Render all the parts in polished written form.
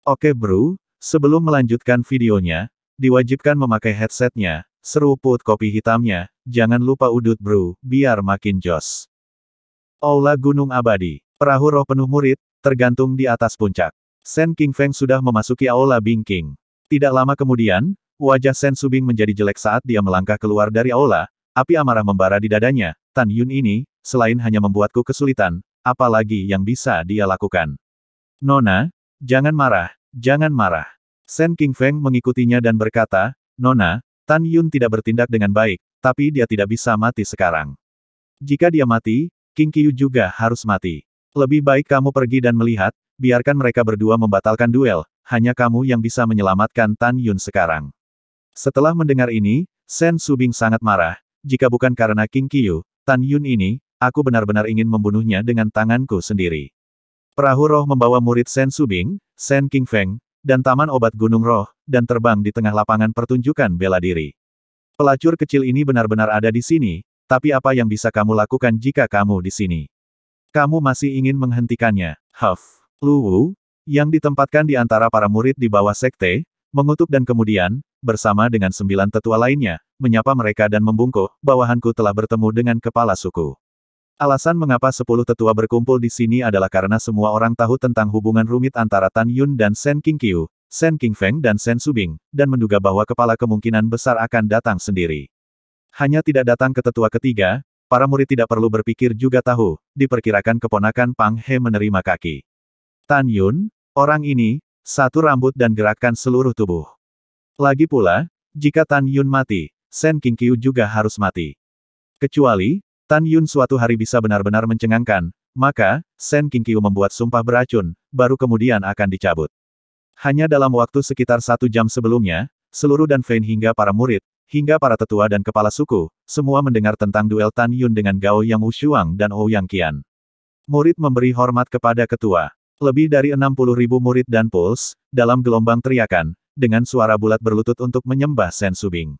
Oke bro, sebelum melanjutkan videonya, diwajibkan memakai headsetnya, seruput kopi hitamnya, jangan lupa udut bro, biar makin jos. Aula Gunung Abadi, perahu roh penuh murid, tergantung di atas puncak. Sen Qingfeng sudah memasuki Aula Bingking. Tidak lama kemudian, wajah Sen Subing menjadi jelek saat dia melangkah keluar dari aula, api amarah membara di dadanya. Tan Yun ini, selain hanya membuatku kesulitan, apa lagi yang bisa dia lakukan? Nona, jangan marah, jangan marah. Sen Qingfeng mengikutinya dan berkata, Nona, Tan Yun tidak bertindak dengan baik, tapi dia tidak bisa mati sekarang. Jika dia mati, King Qiu juga harus mati. Lebih baik kamu pergi dan melihat, biarkan mereka berdua membatalkan duel, hanya kamu yang bisa menyelamatkan Tan Yun sekarang. Setelah mendengar ini, Sen Subing sangat marah, jika bukan karena King Qiu, Tan Yun ini, aku benar-benar ingin membunuhnya dengan tanganku sendiri. Perahu roh membawa murid Sen Subing, Sen Qingfeng, dan Taman Obat Gunung Roh, dan terbang di tengah lapangan pertunjukan bela diri. Pelacur kecil ini benar-benar ada di sini, tapi apa yang bisa kamu lakukan jika kamu di sini? Kamu masih ingin menghentikannya, Huff. Lu Wu, yang ditempatkan di antara para murid di bawah sekte, mengutuk dan kemudian, bersama dengan 9 tetua lainnya, menyapa mereka dan membungkuk, bawahanku telah bertemu dengan kepala suku. Alasan mengapa 10 tetua berkumpul di sini adalah karena semua orang tahu tentang hubungan rumit antara Tan Yun dan Sen Qingqiu, Sen Qingfeng dan Sen Subing, dan menduga bahwa kepala kemungkinan besar akan datang sendiri. Hanya tidak datang ke tetua ketiga, para murid tidak perlu berpikir juga tahu, diperkirakan keponakan Pang He menerima kaki. Tan Yun, orang ini, satu rambut dan gerakan seluruh tubuh. Lagi pula, jika Tan Yun mati, Sen Qingqiu juga harus mati. Kecuali, Tan Yun suatu hari bisa benar-benar mencengangkan, maka, Sen Qingqiu membuat sumpah beracun, baru kemudian akan dicabut. Hanya dalam waktu sekitar 1 jam sebelumnya, seluruh Dan Fein hingga para murid, hingga para tetua dan kepala suku, semua mendengar tentang duel Tan Yun dengan Gao Yang Wushuang dan Ouyang Qian. Murid memberi hormat kepada ketua. Lebih dari 60.000 murid dan Puls, dalam gelombang teriakan, dengan suara bulat berlutut untuk menyembah Sen Subing.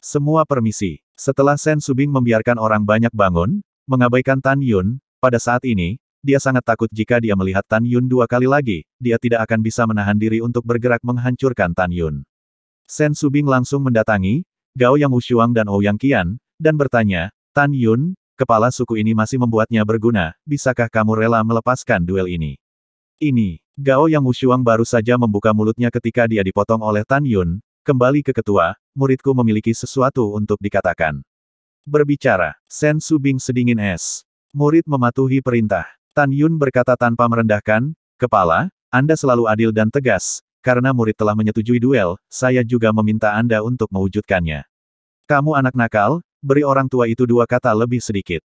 Semua permisi. Setelah Sen Subing membiarkan orang banyak bangun, mengabaikan Tan Yun, pada saat ini, dia sangat takut jika dia melihat Tan Yun 2 kali lagi, dia tidak akan bisa menahan diri untuk bergerak menghancurkan Tan Yun. Sen Subing langsung mendatangi Gao Yang Wushuang dan Ouyang Qian, dan bertanya, Tan Yun, kepala suku ini masih membuatnya berguna, bisakah kamu rela melepaskan duel ini? Ini, Gao Yang Wushuang baru saja membuka mulutnya ketika dia dipotong oleh Tan Yun, kembali ke ketua, muridku memiliki sesuatu untuk dikatakan. Berbicara, Sen Subing sedingin es. Murid mematuhi perintah. Tan Yun berkata tanpa merendahkan, Kepala, Anda selalu adil dan tegas, karena murid telah menyetujui duel, saya juga meminta Anda untuk mewujudkannya. Kamu anak nakal, beri orang tua itu 2 kata lebih sedikit.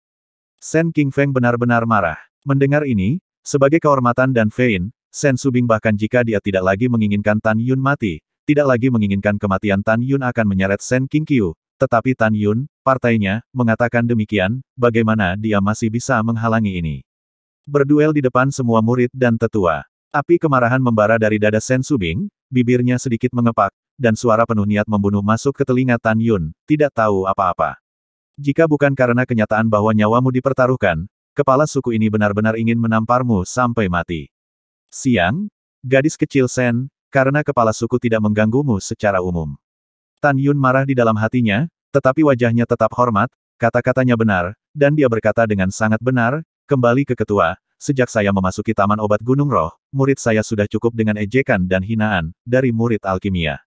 Sen Qingfeng benar-benar marah. Mendengar ini, sebagai kehormatan Dan Fein, Sen Subing bahkan jika dia tidak lagi menginginkan Tan Yun mati, tidak lagi menginginkan kematian Tan Yun akan menyeret Sen Qingqiu, tetapi Tan Yun, partainya, mengatakan demikian, bagaimana dia masih bisa menghalangi ini? Berduel di depan semua murid dan tetua. Api kemarahan membara dari dada Sen Subing, bibirnya sedikit mengepak, dan suara penuh niat membunuh masuk ke telinga Tan Yun, tidak tahu apa-apa. Jika bukan karena kenyataan bahwa nyawamu dipertaruhkan, kepala suku ini benar-benar ingin menamparmu sampai mati. Siang, gadis kecil Sen, karena kepala suku tidak mengganggumu secara umum. Tan Yun marah di dalam hatinya, tetapi wajahnya tetap hormat, kata-katanya benar, dan dia berkata dengan sangat benar, kembali ke ketua, sejak saya memasuki Taman Obat Gunung Roh, murid saya sudah cukup dengan ejekan dan hinaan, dari murid alkimia.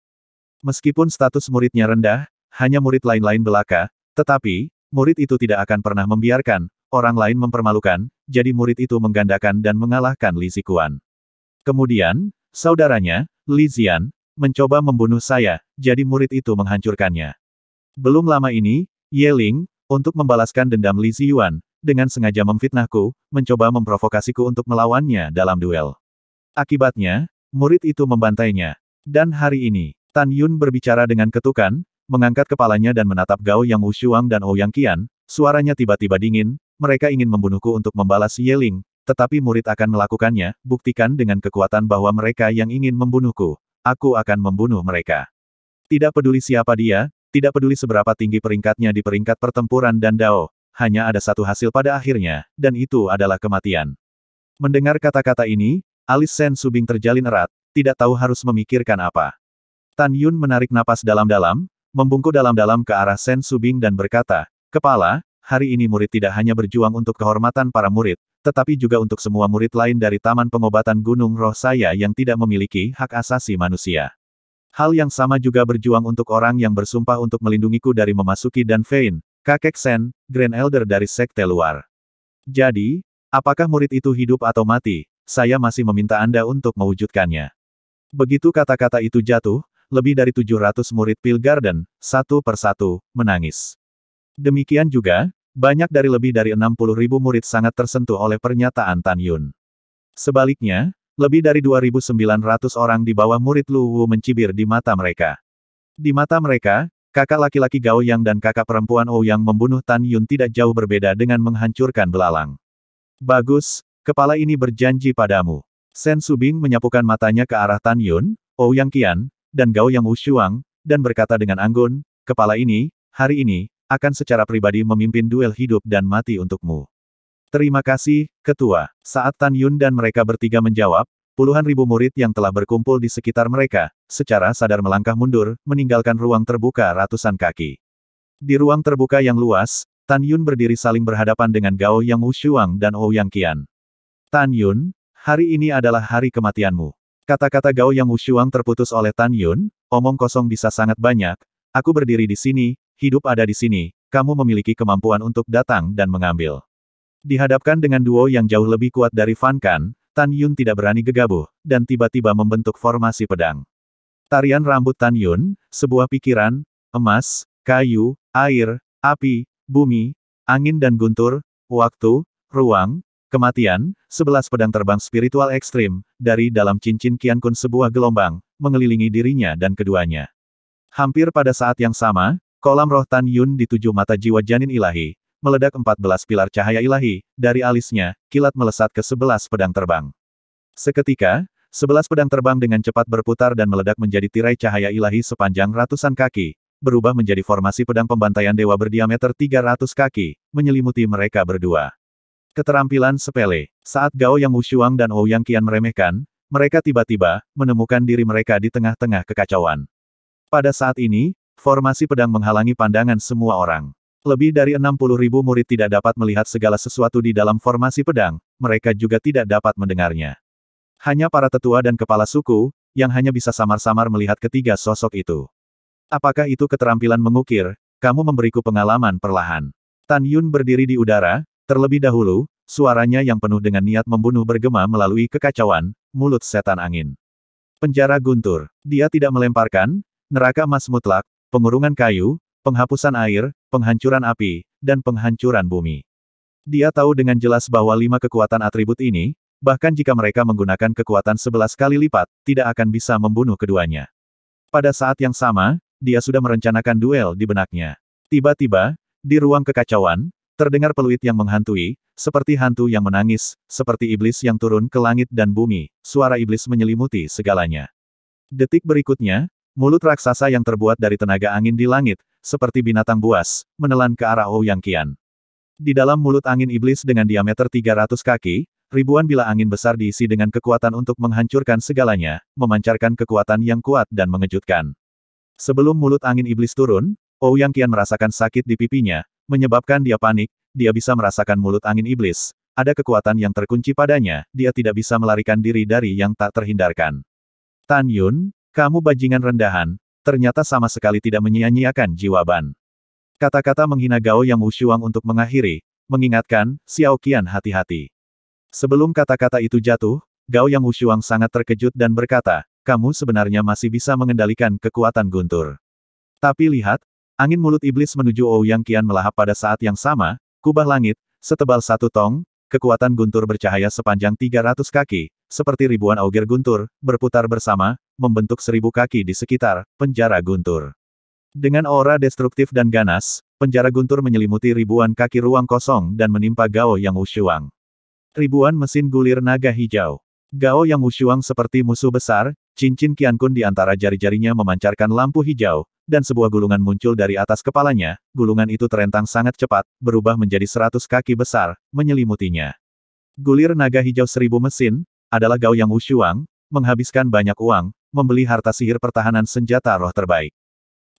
Meskipun status muridnya rendah, hanya murid lain-lain belaka, tetapi, murid itu tidak akan pernah membiarkan orang lain mempermalukan, jadi murid itu menggandakan dan mengalahkan Li Ziquan. Kemudian, saudaranya, Li Zian, mencoba membunuh saya, jadi murid itu menghancurkannya. Belum lama ini, Ye Ling, untuk membalaskan dendam Li Ziyuan, dengan sengaja memfitnahku, mencoba memprovokasiku untuk melawannya dalam duel. Akibatnya, murid itu membantainya. Dan hari ini, Tan Yun berbicara dengan ketukan, mengangkat kepalanya dan menatap Gao Yang Wushuang dan Ouyang Qian, suaranya tiba-tiba dingin, mereka ingin membunuhku untuk membalas Ye Ling, tetapi murid akan melakukannya, buktikan dengan kekuatan bahwa mereka yang ingin membunuhku. Aku akan membunuh mereka. Tidak peduli siapa dia, tidak peduli seberapa tinggi peringkatnya di peringkat pertempuran dan Dao, hanya ada satu hasil pada akhirnya, dan itu adalah kematian. Mendengar kata-kata ini, alis Sen Subing terjalin erat, tidak tahu harus memikirkan apa. Tan Yun menarik napas dalam-dalam, membungkuk dalam-dalam ke arah Sen Subing dan berkata, "Kepala, hari ini murid tidak hanya berjuang untuk kehormatan para murid, tetapi juga untuk semua murid lain dari Taman Pengobatan Gunung Roh saya yang tidak memiliki hak asasi manusia. Hal yang sama juga berjuang untuk orang yang bersumpah untuk melindungiku dari memasuki Dan Fein, kakek Sen, Grand Elder dari sekte luar. Jadi, apakah murid itu hidup atau mati, saya masih meminta Anda untuk mewujudkannya." Begitu kata-kata itu jatuh, lebih dari 700 murid Peel Garden, satu persatu, menangis. Demikian juga, banyak dari lebih dari 60.000 murid sangat tersentuh oleh pernyataan Tan Yun. Sebaliknya, lebih dari 2.900 orang di bawah murid Lu Wu mencibir di mata mereka. Di mata mereka, kakak laki-laki Gao Yang dan kakak perempuan Ouyang membunuh Tan Yun tidak jauh berbeda dengan menghancurkan belalang. "Bagus, kepala ini berjanji padamu." Sen Subing menyapukan matanya ke arah Tan Yun, Ouyang Qian, dan Gao Yang Wushuang, dan berkata dengan anggun, "Kepala ini, hari ini, akan secara pribadi memimpin duel hidup dan mati untukmu." "Terima kasih, Ketua." Saat Tan Yun dan mereka bertiga menjawab, puluhan ribu murid yang telah berkumpul di sekitar mereka, secara sadar melangkah mundur, meninggalkan ruang terbuka ratusan kaki. Di ruang terbuka yang luas, Tan Yun berdiri saling berhadapan dengan Gao Yang Wushuang dan Ouyang Qian. "Tan Yun, hari ini adalah hari kematianmu." Kata-kata Gao Yang Wushuang terputus oleh Tan Yun, "Omong kosong bisa sangat banyak, aku berdiri di sini, hidup ada di sini, kamu memiliki kemampuan untuk datang dan mengambil." Dihadapkan dengan duo yang jauh lebih kuat dari Fan Kan, Tan Yun tidak berani gegabah, dan tiba-tiba membentuk formasi pedang. Tarian rambut Tan Yun, sebuah pikiran, emas, kayu, air, api, bumi, angin dan guntur, waktu, ruang, kematian, 11 pedang terbang spiritual ekstrim, dari dalam cincin Qian Kun sebuah gelombang, mengelilingi dirinya dan keduanya. Hampir pada saat yang sama, kolam roh Tan Yun di 7 mata jiwa janin ilahi, meledak 14 pilar cahaya ilahi, dari alisnya, kilat melesat ke 11 pedang terbang. Seketika, 11 pedang terbang dengan cepat berputar dan meledak menjadi tirai cahaya ilahi sepanjang ratusan kaki, berubah menjadi formasi pedang pembantaian dewa berdiameter 300 kaki, menyelimuti mereka berdua. Keterampilan sepele. Saat Gao Yang Wushuang dan Ouyang Qian meremehkan, mereka tiba-tiba menemukan diri mereka di tengah-tengah kekacauan. Pada saat ini, formasi pedang menghalangi pandangan semua orang. Lebih dari 60.000 murid tidak dapat melihat segala sesuatu di dalam formasi pedang, mereka juga tidak dapat mendengarnya. Hanya para tetua dan kepala suku, yang hanya bisa samar-samar melihat ketiga sosok itu. "Apakah itu keterampilan mengukir? Kamu memberiku pengalaman perlahan." Tan Yun berdiri di udara. Terlebih dahulu, suaranya yang penuh dengan niat membunuh bergema melalui kekacauan, mulut setan angin. "Penjara guntur." Dia tidak melemparkan, neraka emas mutlak, pengurungan kayu, penghapusan air, penghancuran api, dan penghancuran bumi. Dia tahu dengan jelas bahwa 5 kekuatan atribut ini, bahkan jika mereka menggunakan kekuatan 11 kali lipat, tidak akan bisa membunuh keduanya. Pada saat yang sama, dia sudah merencanakan duel di benaknya. Tiba-tiba, di ruang kekacauan, terdengar peluit yang menghantui, seperti hantu yang menangis, seperti iblis yang turun ke langit dan bumi, suara iblis menyelimuti segalanya. Detik berikutnya, mulut raksasa yang terbuat dari tenaga angin di langit, seperti binatang buas, menelan ke arah Ouyang Qian. Di dalam mulut angin iblis dengan diameter 300 kaki, ribuan bilah angin besar diisi dengan kekuatan untuk menghancurkan segalanya, memancarkan kekuatan yang kuat dan mengejutkan. Sebelum mulut angin iblis turun, Ouyang Qian merasakan sakit di pipinya, menyebabkan dia panik, dia bisa merasakan mulut angin iblis, ada kekuatan yang terkunci padanya, dia tidak bisa melarikan diri dari yang tak terhindarkan. "Tan Yun, kamu bajingan rendahan, ternyata sama sekali tidak menyia-nyiakan jiwa Ban." Kata-kata menghina Gao Yang Wushuang untuk mengakhiri, mengingatkan, Xiao Qian hati-hati. Sebelum kata-kata itu jatuh, Gao Yang Wushuang sangat terkejut dan berkata, "Kamu sebenarnya masih bisa mengendalikan kekuatan guntur." Tapi lihat, angin mulut iblis menuju Ouyang Qian melahap pada saat yang sama, kubah langit, setebal 1 tong, kekuatan guntur bercahaya sepanjang 300 kaki, seperti ribuan auger guntur, berputar bersama, membentuk 1000 kaki di sekitar penjara guntur. Dengan aura destruktif dan ganas, penjara guntur menyelimuti ribuan kaki ruang kosong dan menimpa Gao Yang Wushuang. Ribuan mesin gulir naga hijau. Gao Yang Wushuang seperti musuh besar, cincin Qian Kun di antara jari-jarinya memancarkan lampu hijau, dan sebuah gulungan muncul dari atas kepalanya, gulungan itu terentang sangat cepat, berubah menjadi 100 kaki besar, menyelimutinya. Gulir naga hijau 1000 mesin, adalah Gao Yang Wushuang, menghabiskan banyak uang, membeli harta sihir pertahanan senjata roh terbaik.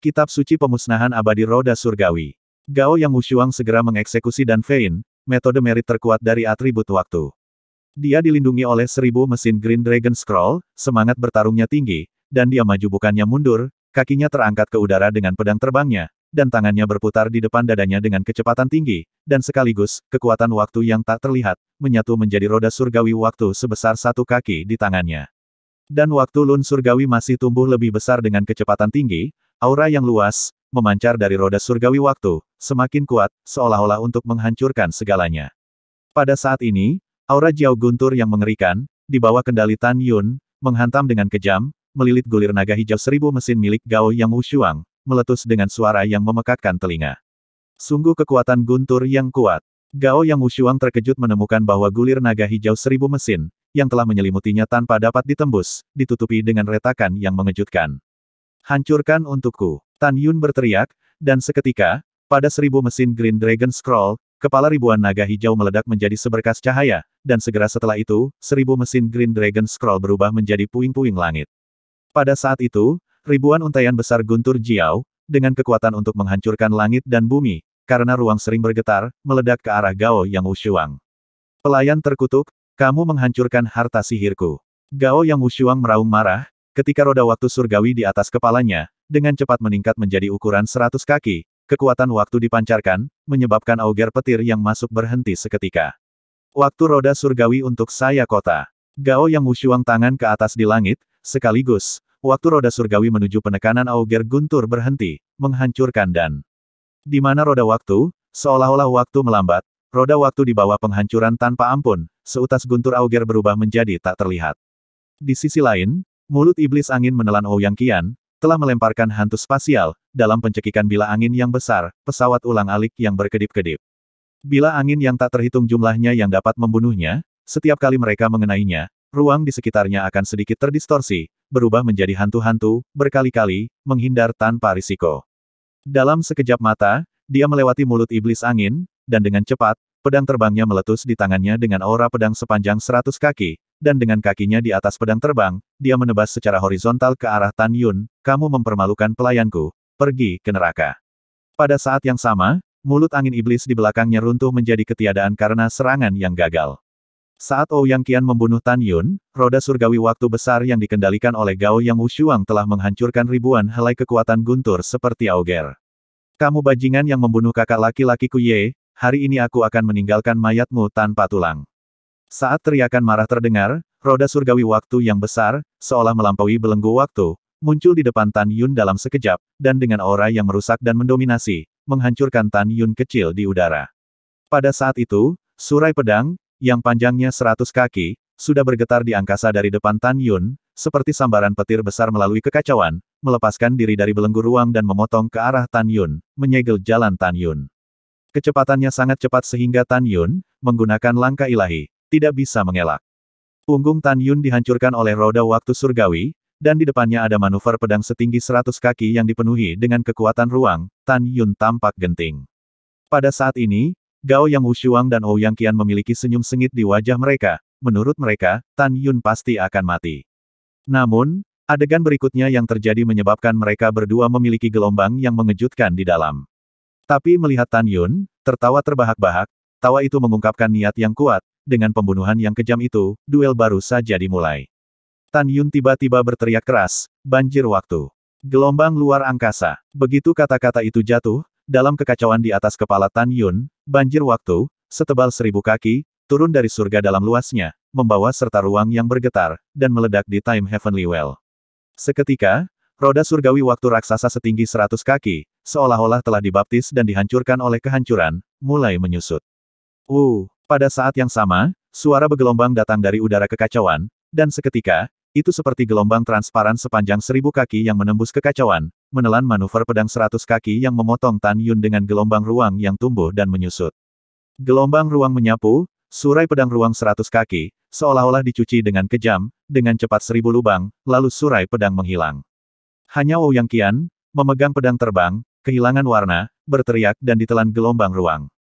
Kitab Suci Pemusnahan Abadi Roda Surgawi. Gao Yang Wushuang segera mengeksekusi Dan Fein, metode merit terkuat dari atribut waktu. Dia dilindungi oleh 1000 mesin Green Dragon Scroll, semangat bertarungnya tinggi, dan dia maju bukannya mundur, kakinya terangkat ke udara dengan pedang terbangnya, dan tangannya berputar di depan dadanya dengan kecepatan tinggi, dan sekaligus, kekuatan waktu yang tak terlihat, menyatu menjadi roda surgawi waktu sebesar 1 kaki di tangannya. Dan waktu Lun Surgawi masih tumbuh lebih besar dengan kecepatan tinggi, aura yang luas, memancar dari roda surgawi waktu, semakin kuat, seolah-olah untuk menghancurkan segalanya. Pada saat ini, aura Jiao Guntur yang mengerikan, di bawah kendali Tan Yun, menghantam dengan kejam, melilit gulir naga hijau 1000 mesin milik Gao Yang Wushuang, meletus dengan suara yang memekakkan telinga. Sungguh kekuatan guntur yang kuat. Gao Yang Wushuang terkejut menemukan bahwa gulir naga hijau 1000 mesin, yang telah menyelimutinya tanpa dapat ditembus, ditutupi dengan retakan yang mengejutkan. Hancurkan untukku. Tan Yun berteriak, dan seketika, pada 1000 mesin Green Dragon Scroll, kepala ribuan naga hijau meledak menjadi seberkas cahaya, dan segera setelah itu, 1000 mesin Green Dragon Scroll berubah menjadi puing-puing langit. Pada saat itu, ribuan untaian besar guntur Jiao, dengan kekuatan untuk menghancurkan langit dan bumi, karena ruang sering bergetar, meledak ke arah Gao Yang Wushuang. Pelayan terkutuk, kamu menghancurkan harta sihirku. Gao Yang Wushuang meraung marah, ketika roda waktu surgawi di atas kepalanya, dengan cepat meningkat menjadi ukuran 100 kaki, kekuatan waktu dipancarkan, menyebabkan auger petir yang masuk berhenti seketika. Waktu roda surgawi untuk saya kota. Gao Yang Wushuang tangan ke atas di langit, sekaligus, waktu roda surgawi menuju penekanan auger guntur berhenti, menghancurkan dan di mana roda waktu, seolah-olah waktu melambat, roda waktu di bawah penghancuran tanpa ampun, seutas guntur auger berubah menjadi tak terlihat. Di sisi lain, mulut iblis angin menelan Ouyang Qian, telah melemparkan hantu spasial, dalam pencekikan bila angin yang besar, pesawat ulang-alik yang berkedip-kedip. Bila angin yang tak terhitung jumlahnya yang dapat membunuhnya, setiap kali mereka mengenainya, ruang di sekitarnya akan sedikit terdistorsi, berubah menjadi hantu-hantu, berkali-kali, menghindar tanpa risiko. Dalam sekejap mata, dia melewati mulut iblis angin, dan dengan cepat, pedang terbangnya meletus di tangannya dengan aura pedang sepanjang 100 kaki, dan dengan kakinya di atas pedang terbang, dia menebas secara horizontal ke arah Tan Yun, kamu mempermalukan pelayanku, pergi ke neraka. Pada saat yang sama, mulut angin iblis di belakangnya runtuh menjadi ketiadaan karena serangan yang gagal. Saat Ouyang Qian membunuh Tan Yun, roda surgawi waktu besar yang dikendalikan oleh Gao Yang Wushuang telah menghancurkan ribuan helai kekuatan guntur seperti auger. Kamu bajingan yang membunuh kakak laki-lakiku Ye, hari ini aku akan meninggalkan mayatmu tanpa tulang. Saat teriakan marah terdengar, roda surgawi waktu yang besar, seolah melampaui belenggu waktu, muncul di depan Tan Yun dalam sekejap, dan dengan aura yang merusak dan mendominasi, menghancurkan Tan Yun kecil di udara. Pada saat itu, surai pedang, yang panjangnya 100 kaki, sudah bergetar di angkasa dari depan Tan Yun, seperti sambaran petir besar melalui kekacauan, melepaskan diri dari belenggu ruang dan memotong ke arah Tan Yun, menyegel jalan Tan Yun. Kecepatannya sangat cepat sehingga Tan Yun, menggunakan langkah ilahi, tidak bisa mengelak. Punggung Tan Yun dihancurkan oleh roda waktu surgawi, dan di depannya ada manuver pedang setinggi 100 kaki yang dipenuhi dengan kekuatan ruang, Tan Yun tampak genting. Pada saat ini, Gao Yang Wushuang dan Ouyang Qian memiliki senyum sengit di wajah mereka, menurut mereka, Tan Yun pasti akan mati. Namun, adegan berikutnya yang terjadi menyebabkan mereka berdua memiliki gelombang yang mengejutkan di dalam. Tapi melihat Tan Yun, tertawa terbahak-bahak, tawa itu mengungkapkan niat yang kuat, dengan pembunuhan yang kejam itu, duel baru saja dimulai. Tan Yun tiba-tiba berteriak keras, banjir waktu. Gelombang luar angkasa. Begitu kata-kata itu jatuh, dalam kekacauan di atas kepala Tan Yun, banjir waktu, setebal 1000 kaki, turun dari surga dalam luasnya, membawa serta ruang yang bergetar, dan meledak di Time Heavenly Well. Seketika, roda surgawi waktu raksasa setinggi 100 kaki, seolah-olah telah dibaptis dan dihancurkan oleh kehancuran, mulai menyusut. Pada saat yang sama, suara bergelombang datang dari udara kekacauan, dan seketika, itu seperti gelombang transparan sepanjang 1000 kaki yang menembus kekacauan, menelan manuver pedang 100 kaki yang memotong Tan Yun dengan gelombang ruang yang tumbuh dan menyusut. Gelombang ruang menyapu, surai pedang ruang 100 kaki, seolah-olah dicuci dengan kejam, dengan cepat 1000 lubang, lalu surai pedang menghilang. Hanya Ouyang Qian, memegang pedang terbang, kehilangan warna, berteriak dan ditelan gelombang ruang.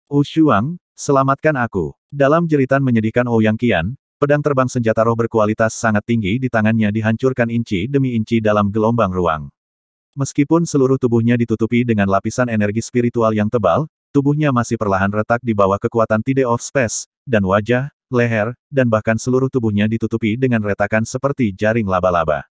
Wushuang, selamatkan aku. Dalam jeritan menyedihkan Ouyang Qian, Pedang terbang senjata roh berkualitas sangat tinggi di tangannya dihancurkan inci demi inci dalam gelombang ruang. Meskipun seluruh tubuhnya ditutupi dengan lapisan energi spiritual yang tebal, tubuhnya masih perlahan retak di bawah kekuatan Tide of Space, dan wajah, leher, dan bahkan seluruh tubuhnya ditutupi dengan retakan seperti jaring laba-laba.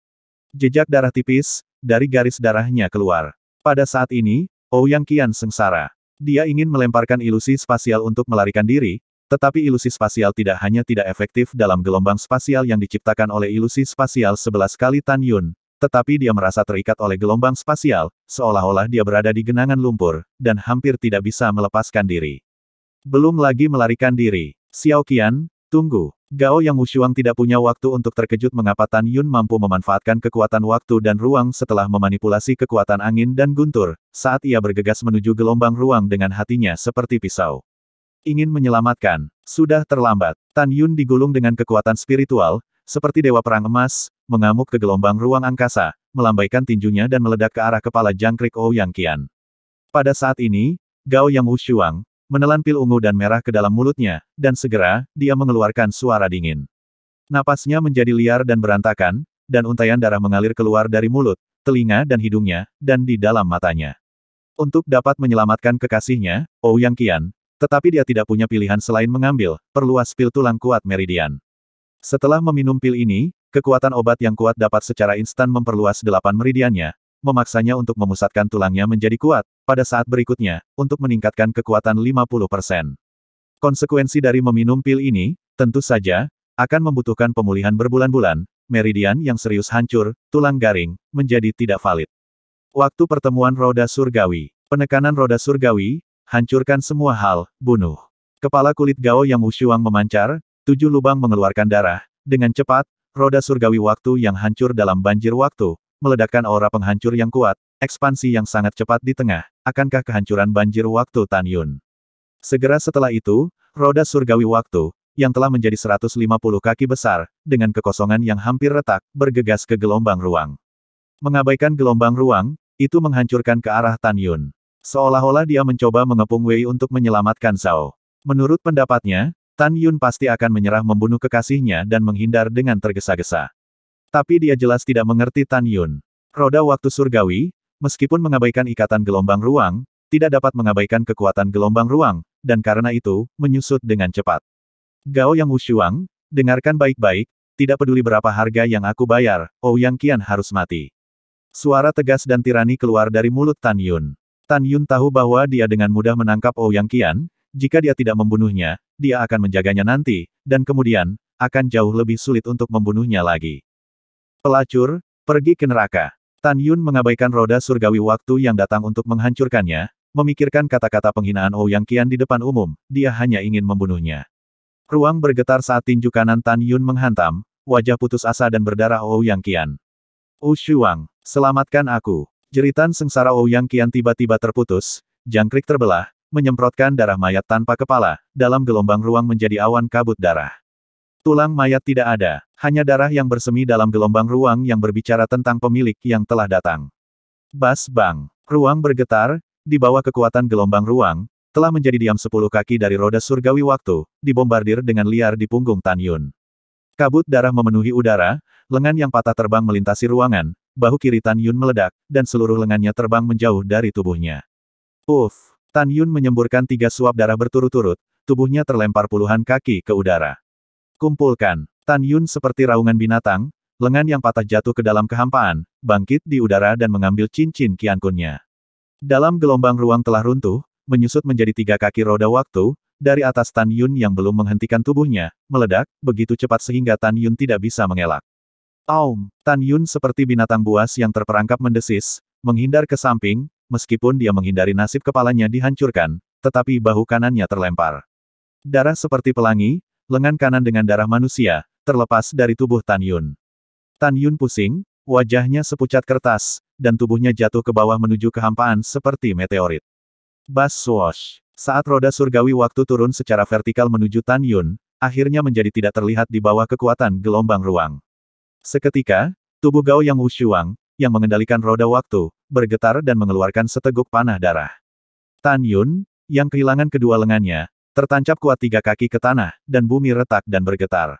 Jejak darah tipis, dari garis darahnya keluar. Pada saat ini, Ouyang Qian sengsara. Dia ingin melemparkan ilusi spasial untuk melarikan diri, tetapi ilusi spasial tidak hanya tidak efektif dalam gelombang spasial yang diciptakan oleh ilusi spasial 11 kali Tan Yun, tetapi dia merasa terikat oleh gelombang spasial, seolah-olah dia berada di genangan lumpur, dan hampir tidak bisa melepaskan diri. Belum lagi melarikan diri. Xiao Qian, tunggu. Gao Yang Wushuang tidak punya waktu untuk terkejut mengapa Tan Yun mampu memanfaatkan kekuatan waktu dan ruang setelah memanipulasi kekuatan angin dan guntur, saat ia bergegas menuju gelombang ruang dengan hatinya seperti pisau. Ingin menyelamatkan. Sudah terlambat. Tan Yun digulung dengan kekuatan spiritual, seperti dewa perang emas, mengamuk ke gelombang ruang angkasa, melambaikan tinjunya dan meledak ke arah kepala jangkrik Ouyang Qian. Pada saat ini, Gao Yang Wushuang menelan pil ungu dan merah ke dalam mulutnya, dan segera, dia mengeluarkan suara dingin. Napasnya menjadi liar dan berantakan, dan untaian darah mengalir keluar dari mulut, telinga dan hidungnya, dan di dalam matanya. Untuk dapat menyelamatkan kekasihnya, Ouyang Qian, tetapi dia tidak punya pilihan selain mengambil, perluas pil tulang kuat meridian. Setelah meminum pil ini, kekuatan obat yang kuat dapat secara instan memperluas 8 meridiannya, memaksanya untuk memusatkan tulangnya menjadi kuat, pada saat berikutnya, untuk meningkatkan kekuatan 50%. Konsekuensi dari meminum pil ini, tentu saja, akan membutuhkan pemulihan berbulan-bulan, meridian yang serius hancur, tulang garing, menjadi tidak valid. Waktu pertemuan roda surgawi. Penekanan roda surgawi, hancurkan semua hal, bunuh. Kepala kulit Gao Yang Wushuang memancar, 7 lubang mengeluarkan darah, dengan cepat, roda surgawi waktu yang hancur dalam banjir waktu, meledakkan aura penghancur yang kuat, ekspansi yang sangat cepat di tengah, akankah kehancuran banjir waktu Tan Yun? Segera setelah itu, roda surgawi waktu, yang telah menjadi 150 kaki besar, dengan kekosongan yang hampir retak, bergegas ke gelombang ruang. Mengabaikan gelombang ruang, itu menghancurkan ke arah Tan Yun. Seolah-olah dia mencoba mengepung Wei untuk menyelamatkan Zhao. Menurut pendapatnya, Tan Yun pasti akan menyerah membunuh kekasihnya dan menghindar dengan tergesa-gesa. Tapi dia jelas tidak mengerti Tan Yun. Roda waktu surgawi, meskipun mengabaikan ikatan gelombang ruang, tidak dapat mengabaikan kekuatan gelombang ruang, dan karena itu, menyusut dengan cepat. Gao Yang Wushuang, dengarkan baik-baik, tidak peduli berapa harga yang aku bayar, Ouyang Qian harus mati. Suara tegas dan tirani keluar dari mulut Tan Yun. Tan Yun tahu bahwa dia dengan mudah menangkap Ouyang Qian, jika dia tidak membunuhnya, dia akan menjaganya nanti, dan kemudian, akan jauh lebih sulit untuk membunuhnya lagi. Pelacur, pergi ke neraka. Tan Yun mengabaikan roda surgawi waktu yang datang untuk menghancurkannya, memikirkan kata-kata penghinaan Ouyang Qian di depan umum, dia hanya ingin membunuhnya. Ruang bergetar saat tinju kanan Tan Yun menghantam, wajah putus asa dan berdarah Ouyang Qian. Wushuang, selamatkan aku. Jeritan sengsara Ouyang Qian tiba-tiba terputus, jangkrik terbelah, menyemprotkan darah mayat tanpa kepala, dalam gelombang ruang menjadi awan kabut darah. Tulang mayat tidak ada, hanya darah yang bersemi dalam gelombang ruang yang berbicara tentang pemilik yang telah datang. Bas bang, ruang bergetar, di bawah kekuatan gelombang ruang, telah menjadi diam 10 kaki dari roda surgawi waktu, dibombardir dengan liar di punggung Tan Yun. Kabut darah memenuhi udara, lengan yang patah terbang melintasi ruangan, bahu kiri Tan Yun meledak, dan seluruh lengannya terbang menjauh dari tubuhnya. Tan Yun menyemburkan 3 suap darah berturut-turut, tubuhnya terlempar puluhan kaki ke udara. Kumpulkan. Tan Yun seperti raungan binatang, lengan yang patah jatuh ke dalam kehampaan, bangkit di udara dan mengambil cincin Qiankunnya. Dalam gelombang ruang telah runtuh, menyusut menjadi 3 kaki roda waktu, dari atas Tan Yun yang belum menghentikan tubuhnya, meledak, begitu cepat sehingga Tan Yun tidak bisa mengelak. Aum! Tan Yun seperti binatang buas yang terperangkap mendesis, menghindar ke samping, meskipun dia menghindari nasib kepalanya dihancurkan, tetapi bahu kanannya terlempar. Darah seperti pelangi, lengan kanan dengan darah manusia, terlepas dari tubuh Tan Yun. Tan Yun pusing, wajahnya sepucat kertas, dan tubuhnya jatuh ke bawah menuju kehampaan seperti meteorit. Bas swoosh. Saat roda surgawi waktu turun secara vertikal menuju Tan Yun, akhirnya menjadi tidak terlihat di bawah kekuatan gelombang ruang. Seketika, tubuh Gao Yang Wushuang, yang mengendalikan roda waktu, bergetar dan mengeluarkan seteguk panah darah. Tan Yun, yang kehilangan kedua lengannya, tertancap kuat 3 kaki ke tanah, dan bumi retak dan bergetar.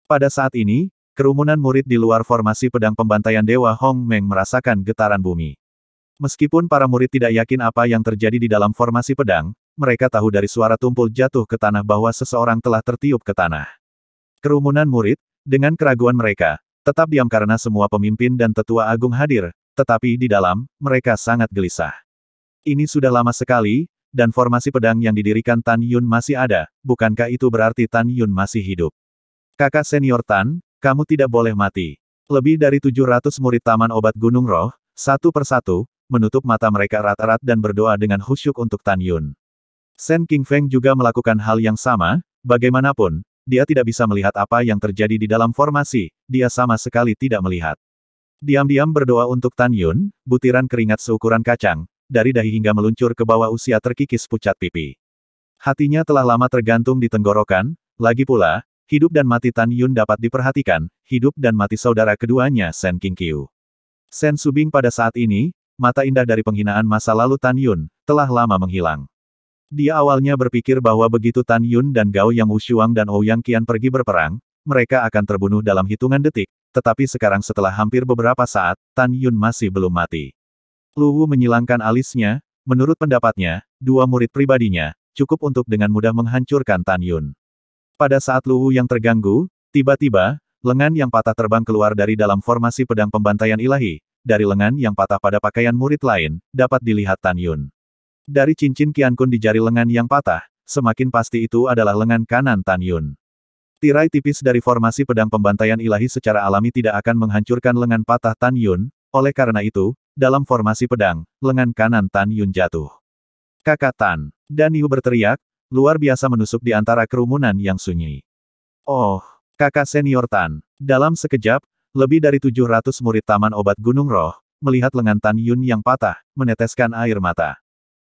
Pada saat ini, kerumunan murid di luar formasi pedang pembantaian Dewa Hong Meng merasakan getaran bumi. Meskipun para murid tidak yakin apa yang terjadi di dalam formasi pedang, mereka tahu dari suara tumpul jatuh ke tanah bahwa seseorang telah tertiup ke tanah. Kerumunan murid, dengan keraguan mereka, tetap diam karena semua pemimpin dan tetua agung hadir, tetapi di dalam, mereka sangat gelisah. Ini sudah lama sekali, dan formasi pedang yang didirikan Tan Yun masih ada, bukankah itu berarti Tan Yun masih hidup? Kakak senior Tan, kamu tidak boleh mati. Lebih dari 700 murid Taman Obat Gunung Roh, satu persatu, menutup mata mereka erat-erat dan berdoa dengan khusyuk untuk Tan Yun. Sen Qingfeng juga melakukan hal yang sama, bagaimanapun, dia tidak bisa melihat apa yang terjadi di dalam formasi, dia sama sekali tidak melihat. Diam-diam berdoa untuk Tan Yun, butiran keringat seukuran kacang, dari dahi hingga meluncur ke bawah usia terkikis pucat pipi. Hatinya telah lama tergantung di tenggorokan, lagi pula, hidup dan mati Tan Yun dapat diperhatikan, hidup dan mati saudara keduanya Sen Qingqiu. Sen Subing pada saat ini, mata indah dari penghinaan masa lalu Tan Yun, telah lama menghilang. Dia awalnya berpikir bahwa begitu Tan Yun dan Gao Yang Wushuang dan Ouyang Qian pergi berperang, mereka akan terbunuh dalam hitungan detik, tetapi sekarang setelah hampir beberapa saat, Tan Yun masih belum mati. Lu Wu menyilangkan alisnya, menurut pendapatnya, dua murid pribadinya, cukup untuk dengan mudah menghancurkan Tan Yun. Pada saat Lu Wu yang terganggu, tiba-tiba, lengan yang patah terbang keluar dari dalam formasi pedang pembantaian ilahi. Dari lengan yang patah pada pakaian murid lain, dapat dilihat Tan Yun. Dari cincin Qiankun di jari lengan yang patah, semakin pasti itu adalah lengan kanan Tan Yun. Tirai tipis dari formasi pedang pembantaian ilahi secara alami tidak akan menghancurkan lengan patah Tan Yun, oleh karena itu, dalam formasi pedang, lengan kanan Tan Yun jatuh. Kakak Tan. Dan Yu berteriak, luar biasa menusuk di antara kerumunan yang sunyi. Oh, kakak senior Tan. Dalam sekejap, lebih dari 700 murid Taman Obat Gunung Roh, melihat lengan Tan Yun yang patah, meneteskan air mata.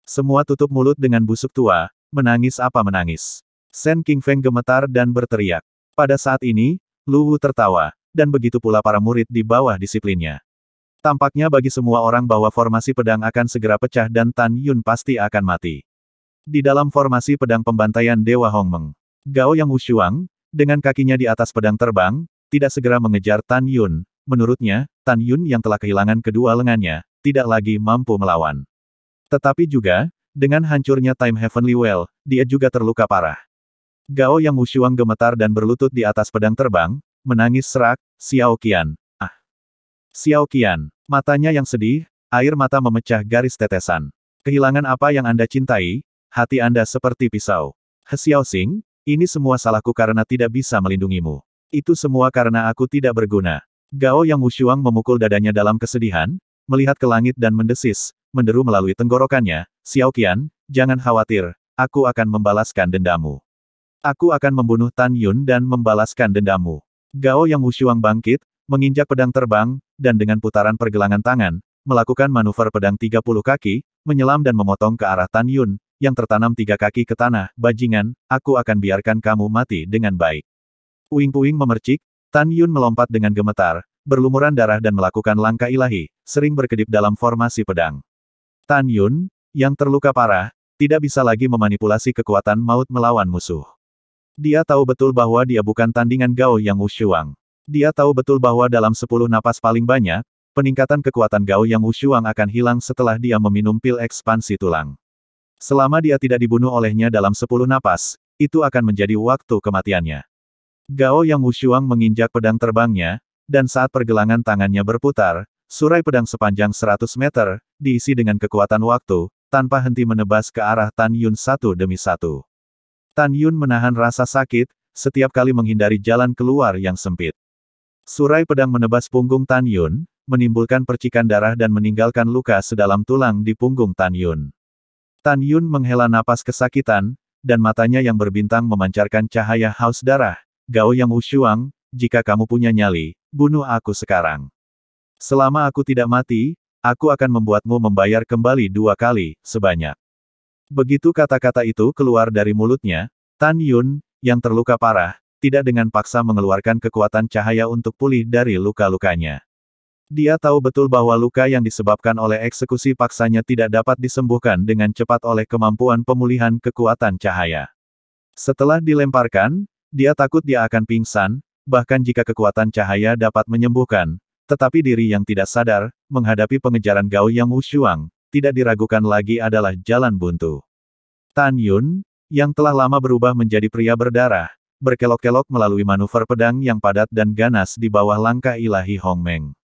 Semua tutup mulut dengan busuk tua, menangis apa menangis. Sen Qingfeng gemetar dan berteriak. Pada saat ini, Lu Wu tertawa, dan begitu pula para murid di bawah disiplinnya. Tampaknya bagi semua orang bahwa formasi pedang akan segera pecah dan Tan Yun pasti akan mati. Di dalam formasi pedang pembantaian Dewa Hongmeng, Gao Yang Wushuang, dengan kakinya di atas pedang terbang, tidak segera mengejar Tan Yun. Menurutnya, Tan Yun yang telah kehilangan kedua lengannya, tidak lagi mampu melawan. Tetapi juga, dengan hancurnya Time Heavenly Well, dia juga terluka parah. Gao Yang Wushuang gemetar dan berlutut di atas pedang terbang, menangis serak, Xiao Qian. Ah! Xiao Qian, matanya yang sedih, air mata memecah garis tetesan. Kehilangan apa yang Anda cintai? Hati Anda seperti pisau. He Xiaoxing, ini semua salahku karena tidak bisa melindungimu. Itu semua karena aku tidak berguna. Gao Yang Wushuang memukul dadanya dalam kesedihan, melihat ke langit dan mendesis, menderu melalui tenggorokannya, Xiao Qian, jangan khawatir, aku akan membalaskan dendammu. Aku akan membunuh Tan Yun dan membalaskan dendammu. Gao Yang Wushuang bangkit, menginjak pedang terbang, dan dengan putaran pergelangan tangan, melakukan manuver pedang 30 kaki, menyelam dan memotong ke arah Tan Yun, yang tertanam 3 kaki ke tanah, bajingan, aku akan biarkan kamu mati dengan baik. Puing-puing memercik, Tan Yun melompat dengan gemetar, berlumuran darah dan melakukan langkah ilahi, sering berkedip dalam formasi pedang. Tan Yun, yang terluka parah, tidak bisa lagi memanipulasi kekuatan maut melawan musuh. Dia tahu betul bahwa dia bukan tandingan Gao Yang Wushuang. Dia tahu betul bahwa dalam 10 napas paling banyak, peningkatan kekuatan Gao Yang Wushuang akan hilang setelah dia meminum pil ekspansi tulang. Selama dia tidak dibunuh olehnya dalam 10 napas, itu akan menjadi waktu kematiannya. Gao Yang Wushuang menginjak pedang terbangnya, dan saat pergelangan tangannya berputar, surai pedang sepanjang 100 meter, diisi dengan kekuatan waktu, tanpa henti menebas ke arah Tan Yun satu demi satu. Tan Yun menahan rasa sakit, setiap kali menghindari jalan keluar yang sempit. Surai pedang menebas punggung Tan Yun, menimbulkan percikan darah dan meninggalkan luka sedalam tulang di punggung Tan Yun. Tan Yun menghela napas kesakitan, dan matanya yang berbintang memancarkan cahaya haus darah. Gao Yang Wushuang, jika kamu punya nyali, bunuh aku sekarang. Selama aku tidak mati, aku akan membuatmu membayar kembali 2 kali, sebanyak. Begitu kata-kata itu keluar dari mulutnya, Tan Yun, yang terluka parah, tidak dengan paksa mengeluarkan kekuatan cahaya untuk pulih dari luka-lukanya. Dia tahu betul bahwa luka yang disebabkan oleh eksekusi paksanya tidak dapat disembuhkan dengan cepat oleh kemampuan pemulihan kekuatan cahaya. Setelah dilemparkan, dia takut dia akan pingsan, bahkan jika kekuatan cahaya dapat menyembuhkan, tetapi diri yang tidak sadar, menghadapi pengejaran Gao Yang Wushuang, tidak diragukan lagi adalah jalan buntu. Tan Yun, yang telah lama berubah menjadi pria berdarah, berkelok-kelok melalui manuver pedang yang padat dan ganas di bawah langkah ilahi Hong Meng.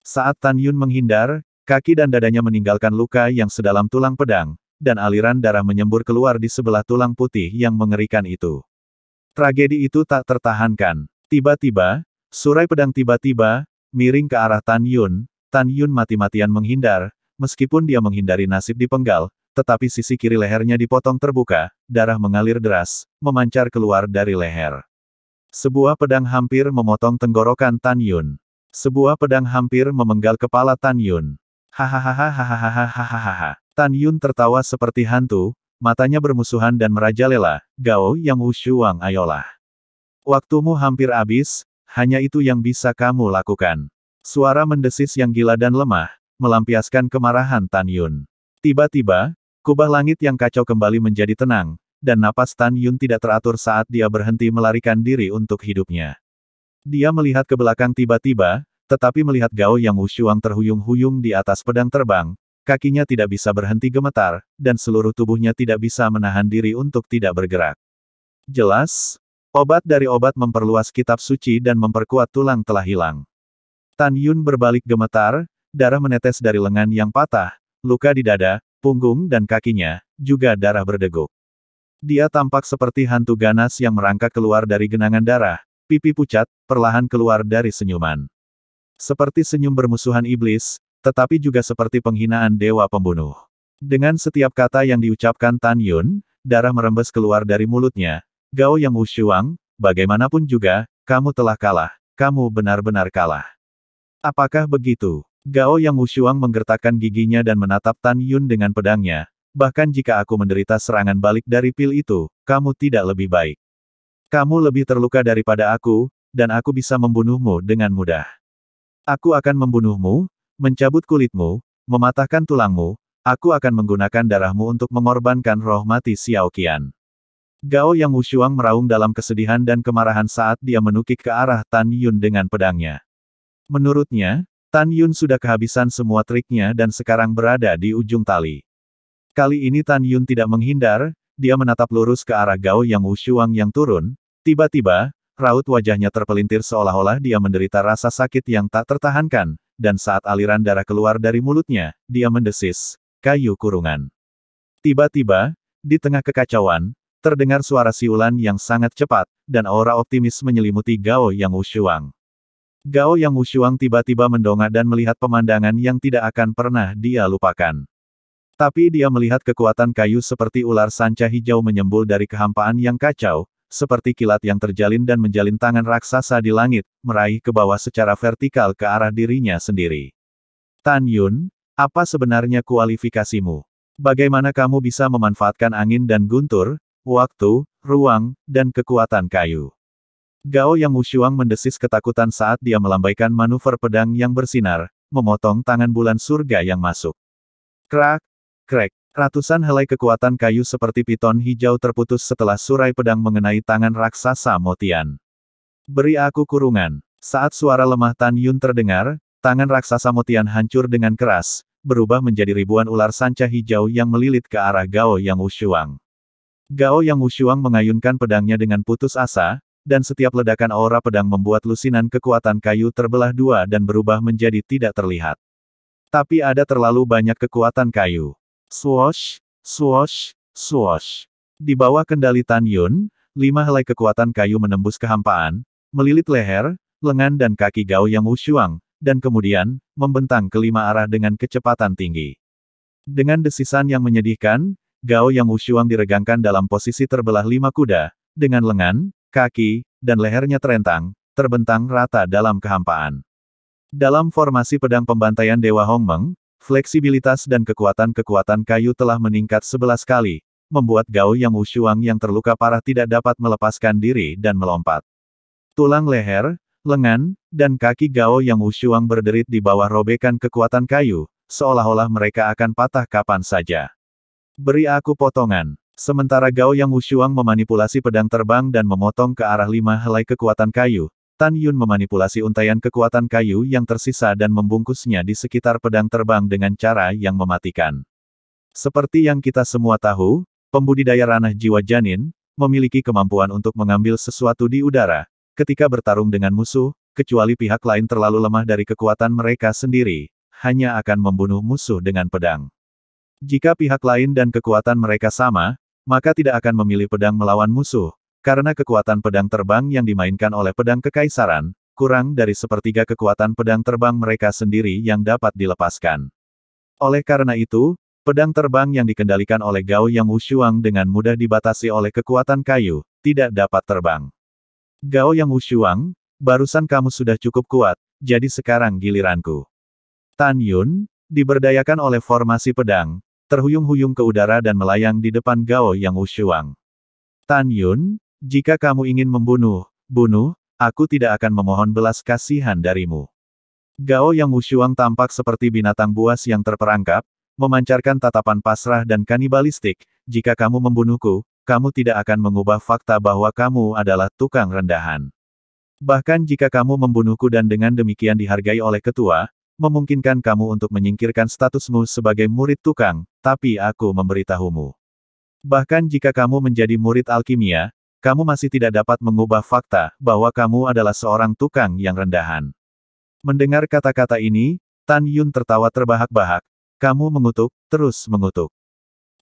Saat Tan Yun menghindar, kaki dan dadanya meninggalkan luka yang sedalam tulang pedang, dan aliran darah menyembur keluar di sebelah tulang putih yang mengerikan itu. Tragedi itu tak tertahankan. Tiba-tiba, surai pedang tiba-tiba, miring ke arah Tan Yun. Tan Yun mati-matian menghindar, meskipun dia menghindari nasib dipenggal, tetapi sisi kiri lehernya dipotong terbuka, darah mengalir deras, memancar keluar dari leher. Sebuah pedang hampir memotong tenggorokan Tan Yun. Sebuah pedang hampir memenggal kepala Tan Yun. Hahaha. Tan Yun tertawa seperti hantu, matanya bermusuhan dan merajalela. Gao Yang Wushuang, ayolah. Waktumu hampir habis, hanya itu yang bisa kamu lakukan. Suara mendesis yang gila dan lemah, melampiaskan kemarahan Tan Yun. Tiba-tiba, kubah langit yang kacau kembali menjadi tenang, dan napas Tan Yun tidak teratur saat dia berhenti melarikan diri untuk hidupnya. Dia melihat ke belakang tiba-tiba, tetapi melihat Gao Yang Wushuang terhuyung-huyung di atas pedang terbang, kakinya tidak bisa berhenti gemetar, dan seluruh tubuhnya tidak bisa menahan diri untuk tidak bergerak. Jelas, obat dari obat memperluas kitab suci dan memperkuat tulang telah hilang. Tan Yun berbalik gemetar, darah menetes dari lengan yang patah, luka di dada, punggung dan kakinya, juga darah berdeguk. Dia tampak seperti hantu ganas yang merangkak keluar dari genangan darah, pipi pucat, perlahan keluar dari senyuman. Seperti senyum bermusuhan iblis, tetapi juga seperti penghinaan dewa pembunuh. Dengan setiap kata yang diucapkan Tan Yun, darah merembes keluar dari mulutnya. Gao Yang Wushuang, bagaimanapun juga, kamu telah kalah. Kamu benar-benar kalah. Apakah begitu? Gao Yang Wushuang menggertakkan giginya dan menatap Tan Yun dengan pedangnya. Bahkan jika aku menderita serangan balik dari pil itu, kamu tidak lebih baik. Kamu lebih terluka daripada aku, dan aku bisa membunuhmu dengan mudah. Aku akan membunuhmu, mencabut kulitmu, mematahkan tulangmu, aku akan menggunakan darahmu untuk mengorbankan roh mati Xiao Qian. Gao Yang Wushuang meraung dalam kesedihan dan kemarahan saat dia menukik ke arah Tan Yun dengan pedangnya. Menurutnya, Tan Yun sudah kehabisan semua triknya dan sekarang berada di ujung tali. Kali ini Tan Yun tidak menghindar, dia menatap lurus ke arah Gao Yang Wushuang yang turun. Tiba-tiba, raut wajahnya terpelintir seolah-olah dia menderita rasa sakit yang tak tertahankan, dan saat aliran darah keluar dari mulutnya, dia mendesis, kayu kurungan. Tiba-tiba, di tengah kekacauan, terdengar suara siulan yang sangat cepat, dan aura optimis menyelimuti Gao Yang Wushuang. Gao Yang Wushuang tiba-tiba mendongak dan melihat pemandangan yang tidak akan pernah dia lupakan. Tapi dia melihat kekuatan kayu seperti ular sanca hijau menyembul dari kehampaan yang kacau, seperti kilat yang terjalin dan menjalin tangan raksasa di langit, meraih ke bawah secara vertikal ke arah dirinya sendiri. Tan Yun, apa sebenarnya kualifikasimu? Bagaimana kamu bisa memanfaatkan angin dan guntur, waktu, ruang, dan kekuatan kayu? Gao Yang Wushuang mendesis ketakutan saat dia melambaikan manuver pedang yang bersinar, memotong tangan bulan surga yang masuk. Krak, krek. Ratusan helai kekuatan kayu seperti piton hijau terputus setelah surai pedang mengenai tangan raksasa Motian. Beri aku kurungan. Saat suara lemah Tan Yun terdengar, tangan raksasa Motian hancur dengan keras, berubah menjadi ribuan ular sanca hijau yang melilit ke arah Gao Yang Wushuang. Gao Yang Wushuang mengayunkan pedangnya dengan putus asa, dan setiap ledakan aura pedang membuat lusinan kekuatan kayu terbelah dua dan berubah menjadi tidak terlihat. Tapi ada terlalu banyak kekuatan kayu. Swoosh, swoosh, swoosh. Di bawah kendali Tan Yun, 5 helai kekuatan kayu menembus kehampaan, melilit leher, lengan dan kaki Gao Yang Wushuang, dan kemudian, membentang ke 5 arah dengan kecepatan tinggi. Dengan desisan yang menyedihkan, Gao Yang Wushuang diregangkan dalam posisi terbelah 5 kuda, dengan lengan, kaki, dan lehernya terentang, terbentang rata dalam kehampaan. Dalam formasi pedang pembantaian Dewa Hong Meng, fleksibilitas dan kekuatan-kekuatan kayu telah meningkat 11 kali, membuat Gao Yang Wushuang yang terluka parah tidak dapat melepaskan diri dan melompat. Tulang leher, lengan, dan kaki Gao Yang Wushuang berderit di bawah robekan kekuatan kayu, seolah-olah mereka akan patah kapan saja. Beri aku potongan. Sementara Gao Yang Wushuang memanipulasi pedang terbang dan memotong ke arah 5 helai kekuatan kayu, Tan Yun memanipulasi untaian kekuatan kayu yang tersisa dan membungkusnya di sekitar pedang terbang dengan cara yang mematikan. Seperti yang kita semua tahu, pembudidaya ranah jiwa janin, memiliki kemampuan untuk mengambil sesuatu di udara, ketika bertarung dengan musuh, kecuali pihak lain terlalu lemah dari kekuatan mereka sendiri, hanya akan membunuh musuh dengan pedang. Jika pihak lain dan kekuatan mereka sama, maka tidak akan memilih pedang melawan musuh, karena kekuatan pedang terbang yang dimainkan oleh pedang kekaisaran, kurang dari sepertiga kekuatan pedang terbang mereka sendiri yang dapat dilepaskan. Oleh karena itu, pedang terbang yang dikendalikan oleh Gao Yang Wushuang dengan mudah dibatasi oleh kekuatan kayu, tidak dapat terbang. Gao Yang Wushuang, barusan kamu sudah cukup kuat, jadi sekarang giliranku. Tan Yun, diberdayakan oleh formasi pedang, terhuyung-huyung ke udara dan melayang di depan Gao Yang Wushuang. Tan Yun, jika kamu ingin membunuh, aku tidak akan memohon belas kasihan darimu. Gao Yang Wushuang tampak seperti binatang buas yang terperangkap, memancarkan tatapan pasrah dan kanibalistik. Jika kamu membunuhku, kamu tidak akan mengubah fakta bahwa kamu adalah tukang rendahan. Bahkan jika kamu membunuhku dan dengan demikian dihargai oleh ketua, memungkinkan kamu untuk menyingkirkan statusmu sebagai murid tukang, tapi aku memberitahumu. Bahkan jika kamu menjadi murid alkimia, kamu masih tidak dapat mengubah fakta bahwa kamu adalah seorang tukang yang rendahan. Mendengar kata-kata ini, Tan Yun tertawa terbahak-bahak. Kamu mengutuk, terus mengutuk.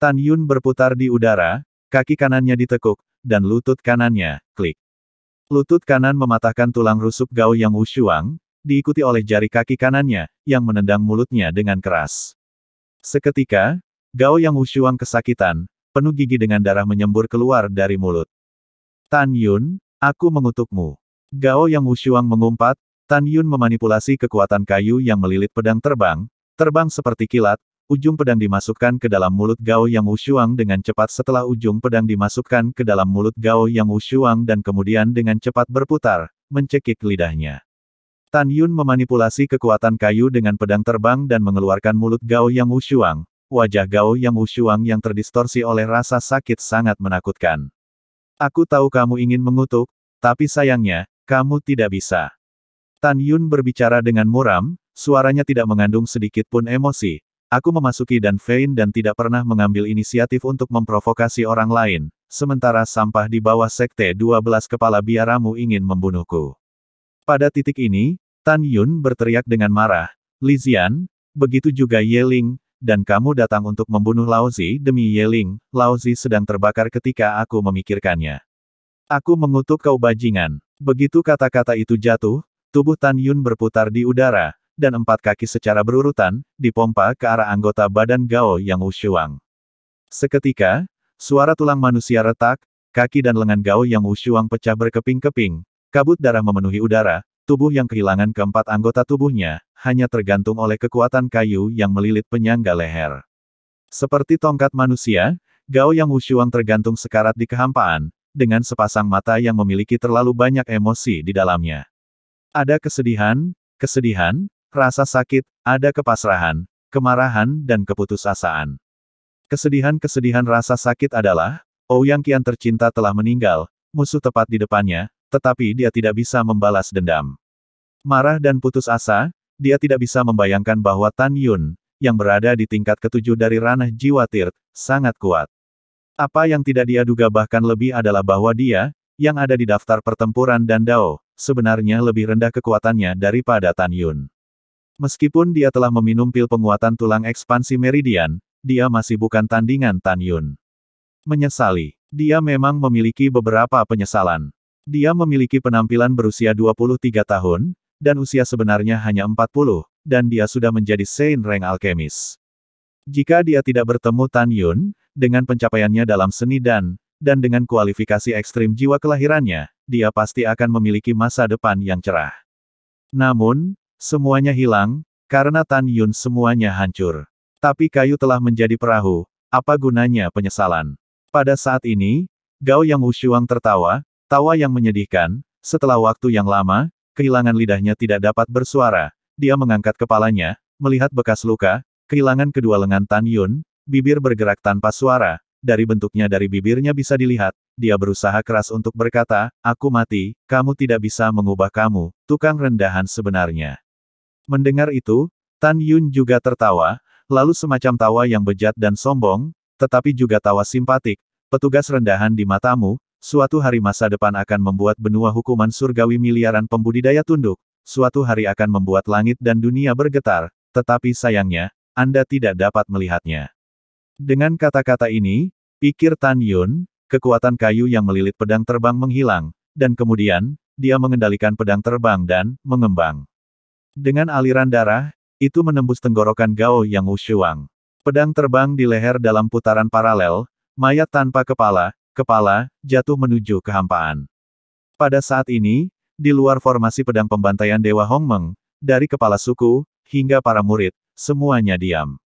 Tan Yun berputar di udara, kaki kanannya ditekuk, dan lutut kanannya, klik. Lutut kanan mematahkan tulang rusuk Gao Yang Wushuang, diikuti oleh jari kaki kanannya, yang menendang mulutnya dengan keras. Seketika, Gao Yang Wushuang kesakitan, penuh gigi dengan darah menyembur keluar dari mulut. Tan Yun, aku mengutukmu. Gao Yang Wushuang mengumpat, Tan Yun memanipulasi kekuatan kayu yang melilit pedang terbang seperti kilat, ujung pedang dimasukkan ke dalam mulut Gao Yang Wushuang dengan cepat setelah ujung pedang dimasukkan ke dalam mulut Gao Yang Wushuang dan kemudian dengan cepat berputar, mencekik lidahnya. Tan Yun memanipulasi kekuatan kayu dengan pedang terbang dan mengeluarkan mulut Gao Yang Wushuang. Wajah Gao Yang Wushuang yang terdistorsi oleh rasa sakit sangat menakutkan. Aku tahu kamu ingin mengutuk, tapi sayangnya, kamu tidak bisa. Tan Yun berbicara dengan muram, suaranya tidak mengandung sedikit pun emosi. Aku memasuki Dan Fein dan tidak pernah mengambil inisiatif untuk memprovokasi orang lain, sementara sampah di bawah sekte 12 kepala biaramu ingin membunuhku. Pada titik ini, Tan Yun berteriak dengan marah, Li Zian, begitu juga Ye Ling, dan kamu datang untuk membunuh Laozi demi Ye Ling. Laozi sedang terbakar ketika aku memikirkannya. Aku mengutuk kau bajingan. Begitu kata-kata itu jatuh, tubuh Tan Yun berputar di udara, dan 4 kaki secara berurutan, dipompa ke arah anggota badan Gao Yang Wushuang. Seketika, suara tulang manusia retak, kaki dan lengan Gao Yang Wushuang pecah berkeping-keping, kabut darah memenuhi udara, tubuh yang kehilangan keempat anggota tubuhnya, hanya tergantung oleh kekuatan kayu yang melilit penyangga leher. Seperti tongkat manusia, Gao Yang Wushuang tergantung sekarat di kehampaan, dengan sepasang mata yang memiliki terlalu banyak emosi di dalamnya. Ada kesedihan, rasa sakit, ada kepasrahan, kemarahan dan keputusasaan. Kesedihan rasa sakit adalah, Ouyang Qian tercinta telah meninggal, musuh tepat di depannya, tetapi dia tidak bisa membalas dendam. Marah dan putus asa, dia tidak bisa membayangkan bahwa Tan Yun, yang berada di tingkat ketujuh dari ranah jiwa Tirth, sangat kuat. Apa yang tidak dia duga bahkan lebih adalah bahwa dia, yang ada di daftar pertempuran dan Dao, sebenarnya lebih rendah kekuatannya daripada Tan Yun. Meskipun dia telah meminum pil penguatan tulang ekspansi meridian, dia masih bukan tandingan Tan Yun. Menyesali. Dia memang memiliki beberapa penyesalan. Dia memiliki penampilan berusia 23 tahun, dan usia sebenarnya hanya 40, dan dia sudah menjadi Saint Rank Alkemis. Jika dia tidak bertemu Tan Yun, dengan pencapaiannya dalam seni dan dengan kualifikasi ekstrim jiwa kelahirannya, dia pasti akan memiliki masa depan yang cerah. Namun, semuanya hilang, karena Tan Yun semuanya hancur. Tapi kayu telah menjadi perahu, apa gunanya penyesalan? Pada saat ini, Gao Yang Wushuang tertawa, tawa yang menyedihkan, setelah waktu yang lama, kehilangan lidahnya tidak dapat bersuara, dia mengangkat kepalanya, melihat bekas luka, kehilangan kedua lengan Tan Yun, bibir bergerak tanpa suara, dari bentuknya dari bibirnya bisa dilihat, dia berusaha keras untuk berkata, aku mati, kamu tidak bisa mengubah kamu, tukang rendahan sebenarnya. Mendengar itu, Tan Yun juga tertawa, lalu semacam tawa yang bejat dan sombong, tetapi juga tawa simpatik, petugas rendahan di matamu, suatu hari masa depan akan membuat benua hukuman surgawi miliaran pembudidaya tunduk, suatu hari akan membuat langit dan dunia bergetar, tetapi sayangnya, Anda tidak dapat melihatnya. Dengan kata-kata ini, pikir Tan Yun, kekuatan kayu yang melilit pedang terbang menghilang, dan kemudian, dia mengendalikan pedang terbang dan mengembang. Dengan aliran darah, itu menembus tenggorokan Gao Yang Wushuang. Pedang terbang di leher dalam putaran paralel, mayat tanpa kepala, jatuh menuju kehampaan. Pada saat ini, di luar formasi pedang pembantaian Dewa Hongmeng, dari kepala suku, hingga para murid, semuanya diam.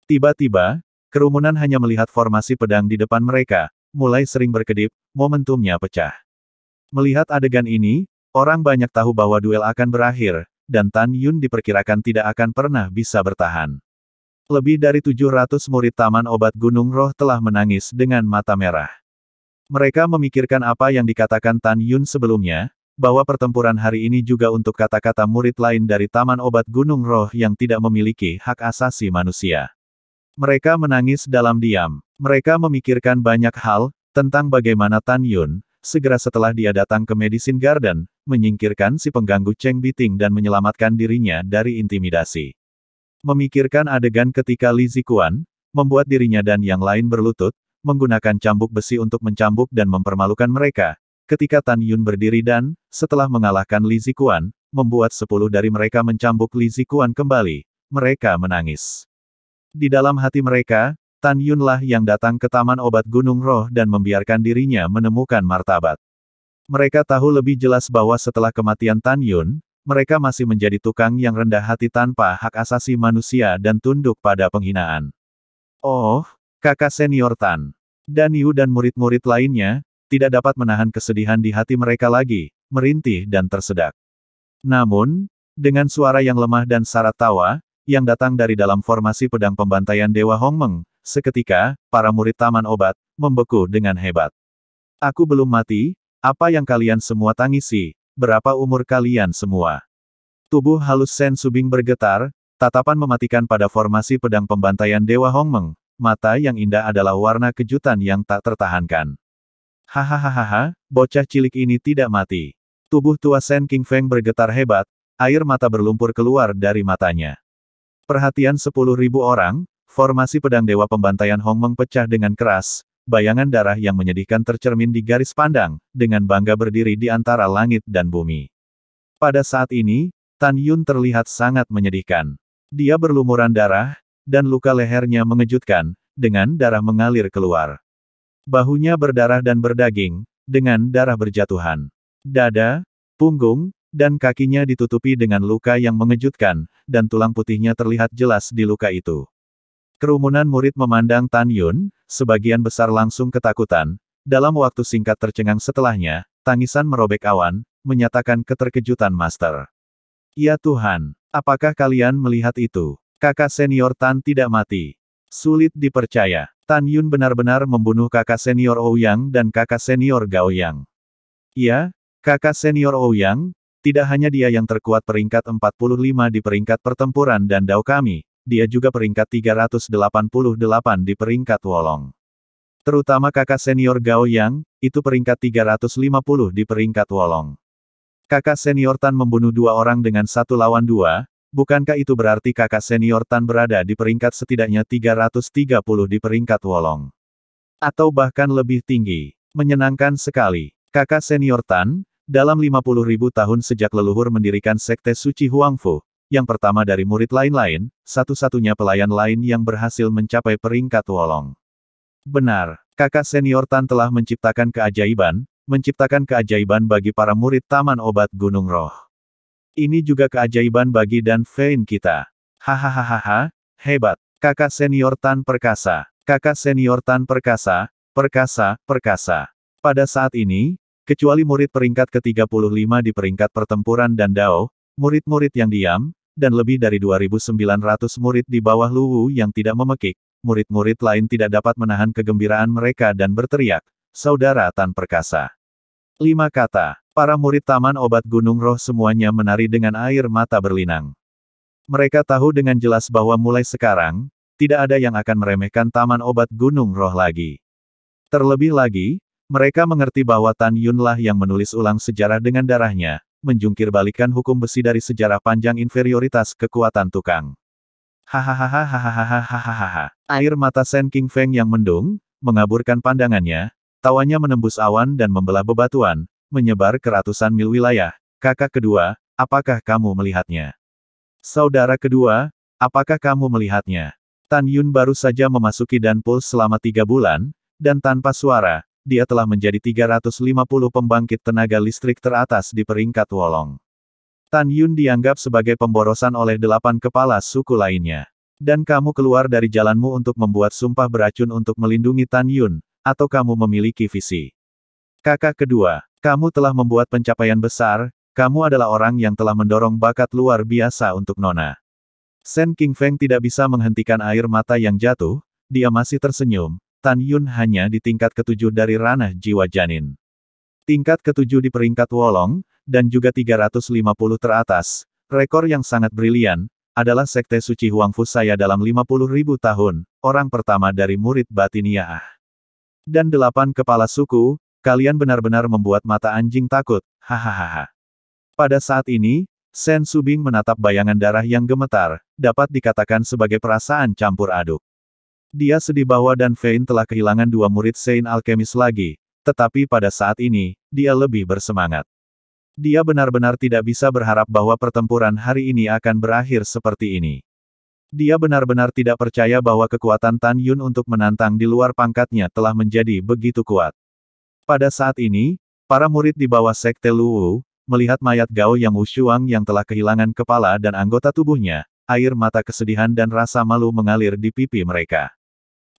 Tiba-tiba, kerumunan hanya melihat formasi pedang di depan mereka, mulai sering berkedip, momentumnya pecah. Melihat adegan ini, orang banyak tahu bahwa duel akan berakhir, dan Tan Yun diperkirakan tidak akan pernah bisa bertahan. Lebih dari 700 murid Taman Obat Gunung Roh telah menangis dengan mata merah. Mereka memikirkan apa yang dikatakan Tan Yun sebelumnya, bahwa pertempuran hari ini juga untuk kata-kata murid lain dari Taman Obat Gunung Roh yang tidak memiliki hak asasi manusia. Mereka menangis dalam diam. Mereka memikirkan banyak hal, tentang bagaimana Tan Yun, segera setelah dia datang ke Medicine Garden, menyingkirkan si pengganggu Cheng Biting dan menyelamatkan dirinya dari intimidasi. Memikirkan adegan ketika Li Ziquan, membuat dirinya dan yang lain berlutut, menggunakan cambuk besi untuk mencambuk dan mempermalukan mereka, ketika Tan Yun berdiri dan, setelah mengalahkan Li Ziquan, membuat 10 dari mereka mencambuk Li Ziquan kembali, mereka menangis. Di dalam hati mereka, Tan Yun lah yang datang ke Taman Obat Gunung Roh dan membiarkan dirinya menemukan martabat. Mereka tahu lebih jelas bahwa setelah kematian Tan Yun, mereka masih menjadi tukang yang rendah hati tanpa hak asasi manusia dan tunduk pada penghinaan. Oh, kakak senior Tan. Dan Yu dan murid-murid lainnya, tidak dapat menahan kesedihan di hati mereka lagi, merintih dan tersedak. Namun, dengan suara yang lemah dan syarat tawa, yang datang dari dalam formasi pedang pembantaian Dewa Hongmeng, seketika, para murid Taman Obat, membeku dengan hebat. Aku belum mati, apa yang kalian semua tangisi, berapa umur kalian semua? Tubuh halus Sen Subing bergetar, tatapan mematikan pada formasi pedang pembantaian Dewa Hongmeng, mata yang indah adalah warna kejutan yang tak tertahankan. Hahaha, bocah cilik ini tidak mati. Tubuh tua Sen King Feng bergetar hebat, air mata berlumpur keluar dari matanya. Perhatian 10.000 orang, formasi pedang Dewa Pembantaian Hongmeng pecah dengan keras, bayangan darah yang menyedihkan tercermin di garis pandang, dengan bangga berdiri di antara langit dan bumi. Pada saat ini, Tan Yun terlihat sangat menyedihkan. Dia berlumuran darah, dan luka lehernya mengejutkan, dengan darah mengalir keluar. Bahunya berdarah dan berdaging, dengan darah berjatuhan. Dada, punggung, dan kakinya ditutupi dengan luka yang mengejutkan, dan tulang putihnya terlihat jelas di luka itu. Kerumunan murid memandang Tan Yun, sebagian besar langsung ketakutan. Dalam waktu singkat tercengang setelahnya, tangisan merobek awan, menyatakan keterkejutan Master. Ya Tuhan, apakah kalian melihat itu? Kakak senior Tan tidak mati. Sulit dipercaya. Tan Yun benar-benar membunuh kakak senior Ouyang dan kakak senior Gao Yang. Ya, kakak senior Ouyang, tidak hanya dia yang terkuat peringkat 45 di peringkat pertempuran dan Dao kami, dia juga peringkat 388 di peringkat Wolong. Terutama kakak senior Gao Yang, itu peringkat 350 di peringkat Wolong. Kakak senior Tan membunuh 2 orang dengan 1 lawan 2, bukankah itu berarti kakak senior Tan berada di peringkat setidaknya 330 di peringkat Wolong? Atau bahkan lebih tinggi. Menyenangkan sekali. Kakak senior Tan, dalam 50.000 tahun sejak leluhur mendirikan Sekte Suci Huangfu, yang pertama dari murid lain-lain, satu-satunya pelayan lain yang berhasil mencapai peringkat Wolong. Benar, kakak senior Tan telah menciptakan keajaiban bagi para murid Taman Obat Gunung Roh. Ini juga keajaiban bagi Dan Fein kita. Hahaha, hebat. Kakak senior Tan perkasa. Kakak senior Tan perkasa, perkasa. Pada saat ini, kecuali murid peringkat ke-35 di peringkat pertempuran dan Dao, murid-murid yang diam, dan lebih dari 2.900 murid di bawah Luwu yang tidak memekik, murid-murid lain tidak dapat menahan kegembiraan mereka dan berteriak, "Saudara Tan perkasa!" 5 kata. Para murid Taman Obat Gunung Roh semuanya menari dengan air mata berlinang. Mereka tahu dengan jelas bahwa mulai sekarang, tidak ada yang akan meremehkan Taman Obat Gunung Roh lagi. Terlebih lagi, mereka mengerti bahwa Tan Yun lah yang menulis ulang sejarah dengan darahnya, menjungkir-balikan hukum besi dari sejarah panjang inferioritas kekuatan tukang. Hahaha. Air mata Sen King Feng yang mendung, mengaburkan pandangannya, tawanya menembus awan dan membelah bebatuan, menyebar ke ratusan mil wilayah. Kakak kedua, apakah kamu melihatnya? Saudara kedua, apakah kamu melihatnya? Tan Yun baru saja memasuki Danpul selama 3 bulan, dan tanpa suara, dia telah menjadi 350 pembangkit tenaga listrik teratas di peringkat Wolong. Tan Yun dianggap sebagai pemborosan oleh 8 kepala suku lainnya. Dan kamu keluar dari jalanmu untuk membuat sumpah beracun untuk melindungi Tan Yun, atau kamu memiliki visi? Kakak kedua, kamu telah membuat pencapaian besar, kamu adalah orang yang telah mendorong bakat luar biasa untuk Nona. Sen King Feng tidak bisa menghentikan air mata yang jatuh, dia masih tersenyum. Tan Yun hanya di tingkat ke-7 dari ranah jiwa janin. Tingkat ke-7 di peringkat Wolong, dan juga 350 teratas, rekor yang sangat brilian, adalah Sekte Suci Huangfu saya dalam 50.000 tahun, orang pertama dari murid Batiniah. Dan 8 kepala suku, kalian benar-benar membuat mata anjing takut, hahaha. Pada saat ini, Sen Subing menatap bayangan darah yang gemetar, dapat dikatakan sebagai perasaan campur aduk. Dia sedih bahwa Dan Fein telah kehilangan 2 murid Saint Alchemist lagi, tetapi pada saat ini, dia lebih bersemangat. Dia benar-benar tidak bisa berharap bahwa pertempuran hari ini akan berakhir seperti ini. Dia benar-benar tidak percaya bahwa kekuatan Tan Yun untuk menantang di luar pangkatnya telah menjadi begitu kuat. Pada saat ini, para murid di bawah Sekte Luwu, melihat mayat Gao Yang Wushuang yang telah kehilangan kepala dan anggota tubuhnya, air mata kesedihan dan rasa malu mengalir di pipi mereka.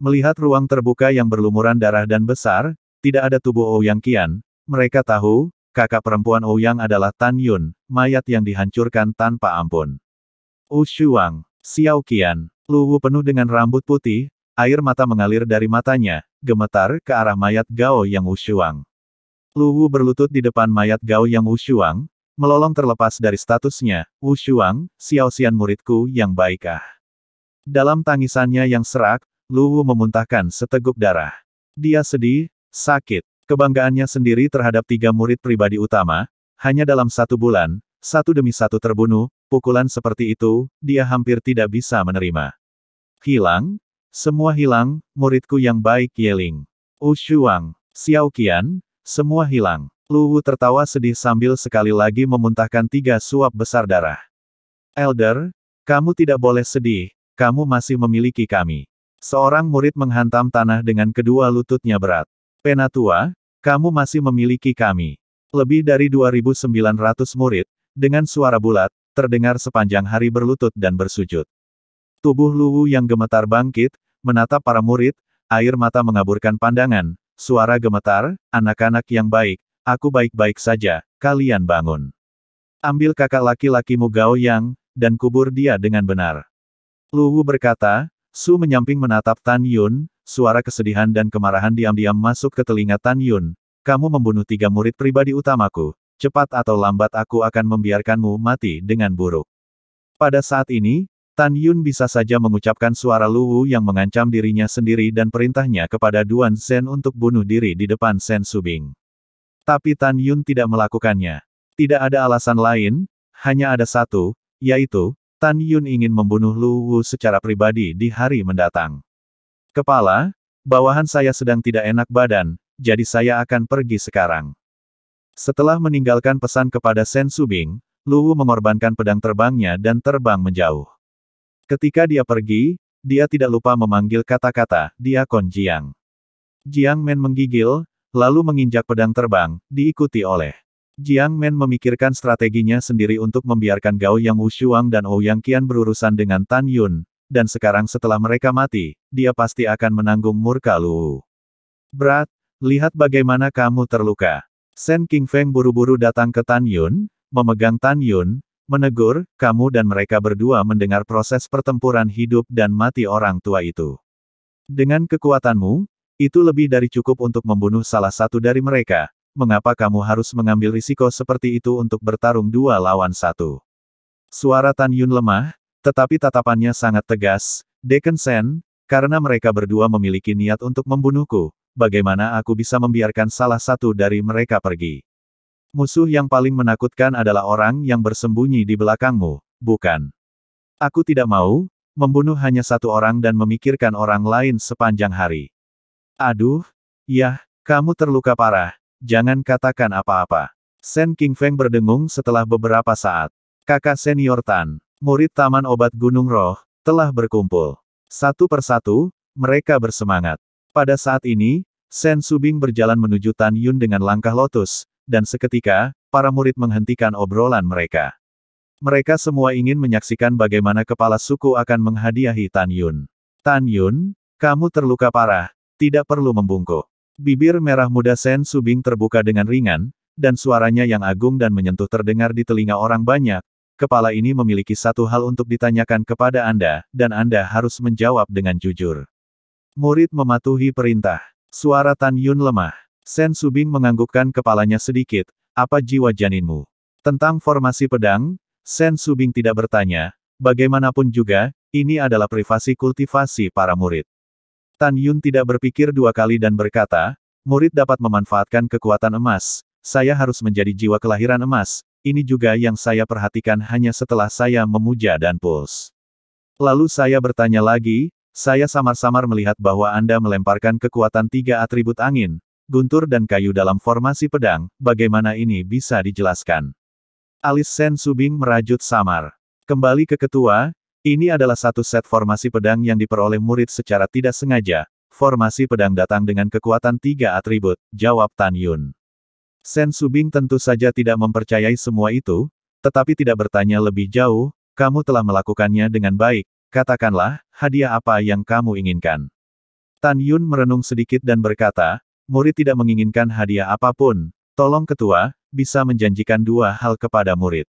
Melihat ruang terbuka yang berlumuran darah dan besar, tidak ada tubuh Ouyang Qian, mereka tahu, kakak perempuan Ouyang adalah Tan Yun, mayat yang dihancurkan tanpa ampun. Wushuang, Xiao Qian, Luwu penuh dengan rambut putih, air mata mengalir dari matanya, gemetar ke arah mayat Gao Yang Wushuang. Luwu berlutut di depan mayat Gao Yang Wushuang, melolong terlepas dari statusnya, Wushuang, Xiao Xian muridku yang baik ah. Dalam tangisannya yang serak, Luwu memuntahkan seteguk darah. Dia sedih, sakit. Kebanggaannya sendiri terhadap 3 murid pribadi utama, hanya dalam 1 bulan, satu demi satu terbunuh, pukulan seperti itu, dia hampir tidak bisa menerima. Hilang? Semua hilang, muridku yang baik Yeling. Wushuang, Xiao Qian, semua hilang. Luwu tertawa sedih sambil sekali lagi memuntahkan 3 suap besar darah. Elder, kamu tidak boleh sedih, kamu masih memiliki kami. Seorang murid menghantam tanah dengan kedua lututnya berat. Penatua, kamu masih memiliki kami. Lebih dari 2.900 murid, dengan suara bulat, terdengar sepanjang hari berlutut dan bersujud. Tubuh Luwu yang gemetar bangkit, menatap para murid, air mata mengaburkan pandangan, suara gemetar, anak-anak yang baik, aku baik-baik saja, kalian bangun. Ambil kakak laki-lakimu Gao Yang, dan kubur dia dengan benar. Luwu berkata, Su menyamping menatap Tan Yun, suara kesedihan dan kemarahan diam-diam masuk ke telinga Tan Yun. Kamu membunuh 3 murid pribadi utamaku. Cepat atau lambat aku akan membiarkanmu mati dengan buruk. Pada saat ini, Tan Yun bisa saja mengucapkan suara Luwu yang mengancam dirinya sendiri dan perintahnya kepada Duan Zhen untuk bunuh diri di depan Sen Subing. Tapi Tan Yun tidak melakukannya. Tidak ada alasan lain, hanya ada satu, yaitu, Tan Yun ingin membunuh Luwu secara pribadi di hari mendatang. Kepala, bawahan saya sedang tidak enak badan, jadi saya akan pergi sekarang. Setelah meninggalkan pesan kepada Sen Subing, Luwu mengorbankan pedang terbangnya dan terbang menjauh. Ketika dia pergi, dia tidak lupa memanggil kata-kata, Diakon Jiang. Jiang Men menggigil, lalu menginjak pedang terbang, diikuti oleh Jiang Men memikirkan strateginya sendiri untuk membiarkan Gao Yang Wushuang dan Ouyang Qian berurusan dengan Tan Yun, dan sekarang setelah mereka mati, dia pasti akan menanggung murka Luwu. Brat, lihat bagaimana kamu terluka. Sen King Feng buru-buru datang ke Tan Yun, memegang Tan Yun, menegur, kamu dan mereka berdua mendengar proses pertempuran hidup dan mati orang tua itu. Dengan kekuatanmu, itu lebih dari cukup untuk membunuh salah satu dari mereka. Mengapa kamu harus mengambil risiko seperti itu untuk bertarung 2 lawan 1? Suara Tan Yun lemah, tetapi tatapannya sangat tegas. Decken Sen, karena mereka berdua memiliki niat untuk membunuhku, bagaimana aku bisa membiarkan salah satu dari mereka pergi? Musuh yang paling menakutkan adalah orang yang bersembunyi di belakangmu, bukan? Aku tidak mau membunuh hanya satu orang dan memikirkan orang lain sepanjang hari. Aduh, yah, kamu terluka parah. Jangan katakan apa-apa. Sen Qingfeng berdengung setelah beberapa saat. Kakak senior Tan, murid Taman Obat Gunung Roh, telah berkumpul. Satu persatu, mereka bersemangat. Pada saat ini, Sen Subing berjalan menuju Tan Yun dengan langkah lotus, dan seketika, para murid menghentikan obrolan mereka. Mereka semua ingin menyaksikan bagaimana kepala suku akan menghadiahi Tan Yun. Tan Yun, kamu terluka parah, tidak perlu membungkuk. Bibir merah muda Sen Subing terbuka dengan ringan, dan suaranya yang agung dan menyentuh terdengar di telinga orang banyak. Kepala ini memiliki satu hal untuk ditanyakan kepada Anda, dan Anda harus menjawab dengan jujur. Murid mematuhi perintah. Suara Tan Yun lemah. Sen Subing menganggukkan kepalanya sedikit. Apa jiwa janinmu? Tentang formasi pedang, Sen Subing tidak bertanya. Bagaimanapun juga, ini adalah privasi kultivasi para murid. Tan Yun tidak berpikir dua kali dan berkata, murid dapat memanfaatkan kekuatan emas. Saya harus menjadi jiwa kelahiran emas. Ini juga yang saya perhatikan hanya setelah saya memuja dan puls. Lalu saya bertanya lagi, saya samar-samar melihat bahwa Anda melemparkan kekuatan 3 atribut angin, guntur dan kayu dalam formasi pedang, bagaimana ini bisa dijelaskan? Alis Sen Subing merajut samar. Kembali ke ketua, ini adalah satu set formasi pedang yang diperoleh murid secara tidak sengaja. Formasi pedang datang dengan kekuatan 3 atribut, jawab Tan Yun. Sen Subing tentu saja tidak mempercayai semua itu, tetapi tidak bertanya lebih jauh, kamu telah melakukannya dengan baik, katakanlah, hadiah apa yang kamu inginkan. Tan Yun merenung sedikit dan berkata, murid tidak menginginkan hadiah apapun, tolong ketua, bisa menjanjikan 2 hal kepada murid.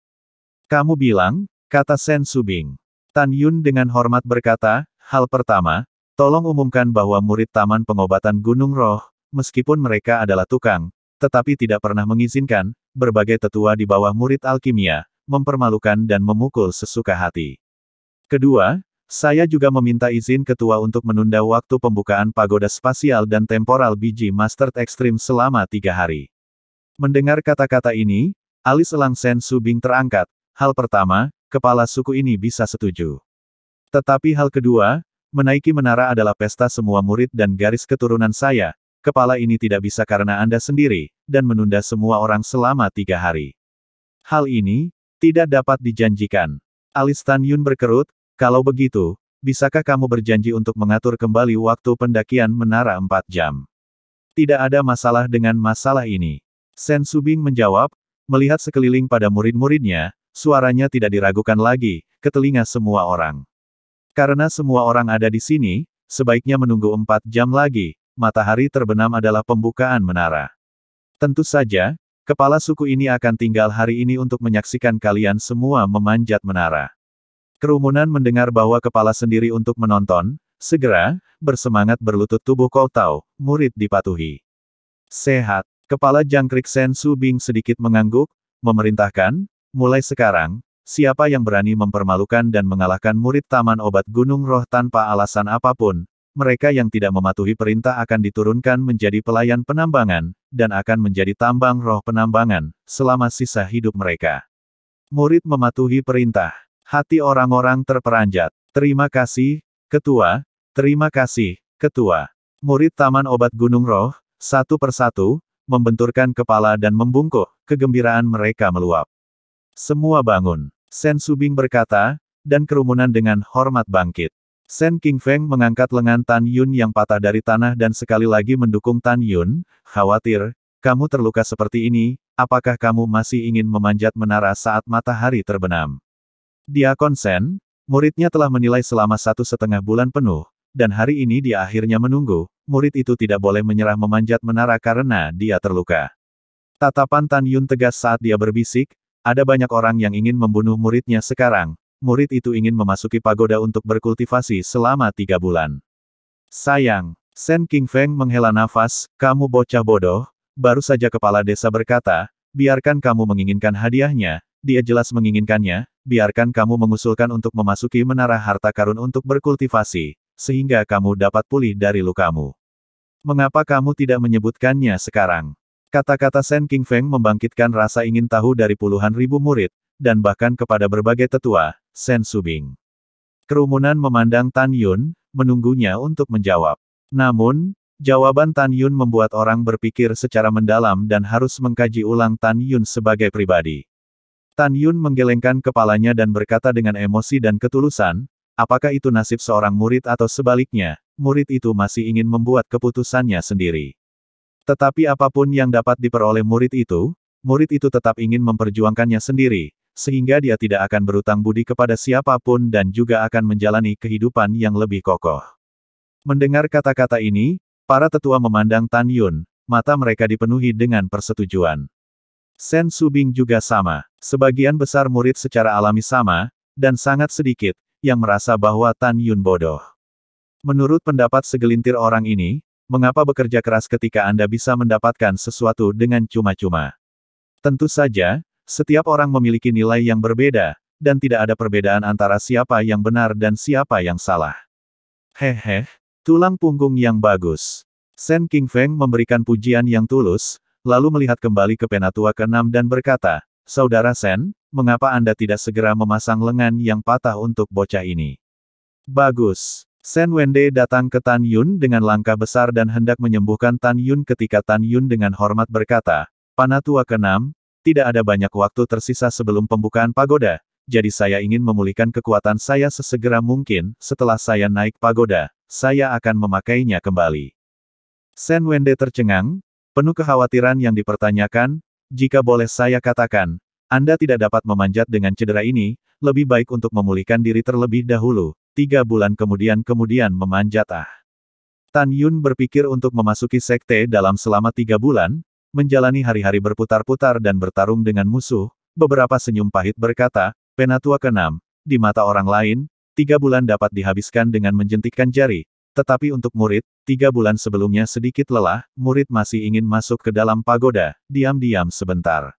Kamu bilang, kata Sen Subing. Tan Yun dengan hormat berkata, hal pertama, tolong umumkan bahwa murid Taman Pengobatan Gunung Roh, meskipun mereka adalah tukang, tetapi tidak pernah mengizinkan, berbagai tetua di bawah murid alkimia, mempermalukan dan memukul sesuka hati. Kedua, saya juga meminta izin ketua untuk menunda waktu pembukaan pagoda spasial dan temporal biji Mastered Extreme selama 3 hari. Mendengar kata-kata ini, alis elang Sen Subing terangkat. Hal pertama, kepala suku ini bisa setuju. Tetapi hal kedua, menaiki menara adalah pesta semua murid dan garis keturunan saya. Kepala ini tidak bisa karena Anda sendiri, dan menunda semua orang selama 3 hari. Hal ini, tidak dapat dijanjikan. Alis Tan Yun berkerut, kalau begitu, bisakah kamu berjanji untuk mengatur kembali waktu pendakian menara 4 jam? Tidak ada masalah dengan masalah ini. Sen Subing menjawab, melihat sekeliling pada murid-muridnya, suaranya tidak diragukan lagi, ke telinga semua orang. Karena semua orang ada di sini, sebaiknya menunggu 4 jam lagi, matahari terbenam adalah pembukaan menara. Tentu saja, kepala suku ini akan tinggal hari ini untuk menyaksikan kalian semua memanjat menara. Kerumunan mendengar bahwa kepala sendiri untuk menonton, segera, bersemangat berlutut tubuh Koutao, murid dipatuhi. Sehat. Kepala jangkrik Sen Subing sedikit mengangguk, memerintahkan, mulai sekarang, siapa yang berani mempermalukan dan mengalahkan murid Taman Obat Gunung Roh tanpa alasan apapun, mereka yang tidak mematuhi perintah akan diturunkan menjadi pelayan penambangan, dan akan menjadi tambang roh penambangan, selama sisa hidup mereka. Murid mematuhi perintah. Hati orang-orang terperanjat. Terima kasih, ketua. Terima kasih, ketua. Murid Taman Obat Gunung Roh, satu persatu, membenturkan kepala dan membungkuk, kegembiraan mereka meluap. Semua bangun. Sen Subing berkata, dan kerumunan dengan hormat bangkit. Sen Qingfeng mengangkat lengan Tan Yun yang patah dari tanah dan sekali lagi mendukung Tan Yun, khawatir, kamu terluka seperti ini, apakah kamu masih ingin memanjat menara saat matahari terbenam? Diakon Sen, muridnya telah menilai selama 1,5 bulan penuh, dan hari ini dia akhirnya menunggu, murid itu tidak boleh menyerah memanjat menara karena dia terluka. Tatapan Tan Yun tegas saat dia berbisik, ada banyak orang yang ingin membunuh muridnya sekarang, murid itu ingin memasuki pagoda untuk berkultivasi selama 3 bulan. Sayang. Sen Qingfeng menghela nafas, kamu bocah bodoh. Baru saja kepala desa berkata, biarkan kamu menginginkan hadiahnya, dia jelas menginginkannya, biarkan kamu mengusulkan untuk memasuki menara harta karun untuk berkultivasi, sehingga kamu dapat pulih dari lukamu. Mengapa kamu tidak menyebutkannya sekarang? Kata-kata Sen Qingfeng membangkitkan rasa ingin tahu dari puluhan ribu murid, dan bahkan kepada berbagai tetua, Sen Subing. Kerumunan memandang Tan Yun, menunggunya untuk menjawab. Namun, jawaban Tan Yun membuat orang berpikir secara mendalam dan harus mengkaji ulang Tan Yun sebagai pribadi. Tan Yun menggelengkan kepalanya dan berkata dengan emosi dan ketulusan, apakah itu nasib seorang murid atau sebaliknya, murid itu masih ingin membuat keputusannya sendiri. Tetapi apapun yang dapat diperoleh murid itu tetap ingin memperjuangkannya sendiri, sehingga dia tidak akan berutang budi kepada siapapun dan juga akan menjalani kehidupan yang lebih kokoh. Mendengar kata-kata ini, para tetua memandang Tan Yun, mata mereka dipenuhi dengan persetujuan. Sen Subing juga sama. Sebagian besar murid secara alami sama, dan sangat sedikit, yang merasa bahwa Tan Yun bodoh. Menurut pendapat segelintir orang ini, mengapa bekerja keras ketika Anda bisa mendapatkan sesuatu dengan cuma-cuma? Tentu saja, setiap orang memiliki nilai yang berbeda, dan tidak ada perbedaan antara siapa yang benar dan siapa yang salah. Hehe. Tulang punggung yang bagus. Sen Qingfeng memberikan pujian yang tulus, lalu melihat kembali ke penatua ke-6 dan berkata, Saudara Sen, mengapa Anda tidak segera memasang lengan yang patah untuk bocah ini? Bagus. Sen Wende datang ke Tan Yun dengan langkah besar dan hendak menyembuhkan Tan Yun ketika Tan Yun dengan hormat berkata, Penatua ke-6, tidak ada banyak waktu tersisa sebelum pembukaan pagoda, jadi saya ingin memulihkan kekuatan saya sesegera mungkin, setelah saya naik pagoda, saya akan memakainya kembali. Sen Wende tercengang, penuh kekhawatiran yang dipertanyakan, jika boleh saya katakan, Anda tidak dapat memanjat dengan cedera ini, lebih baik untuk memulihkan diri terlebih dahulu, 3 bulan kemudian memanjat Tan Yun berpikir untuk memasuki sekte dalam selama 3 bulan, menjalani hari-hari berputar-putar dan bertarung dengan musuh, beberapa senyum pahit berkata, Penatua ke-6, di mata orang lain, 3 bulan dapat dihabiskan dengan menjentikkan jari, tetapi untuk murid, 3 bulan sebelumnya sedikit lelah, murid masih ingin masuk ke dalam pagoda, diam-diam sebentar.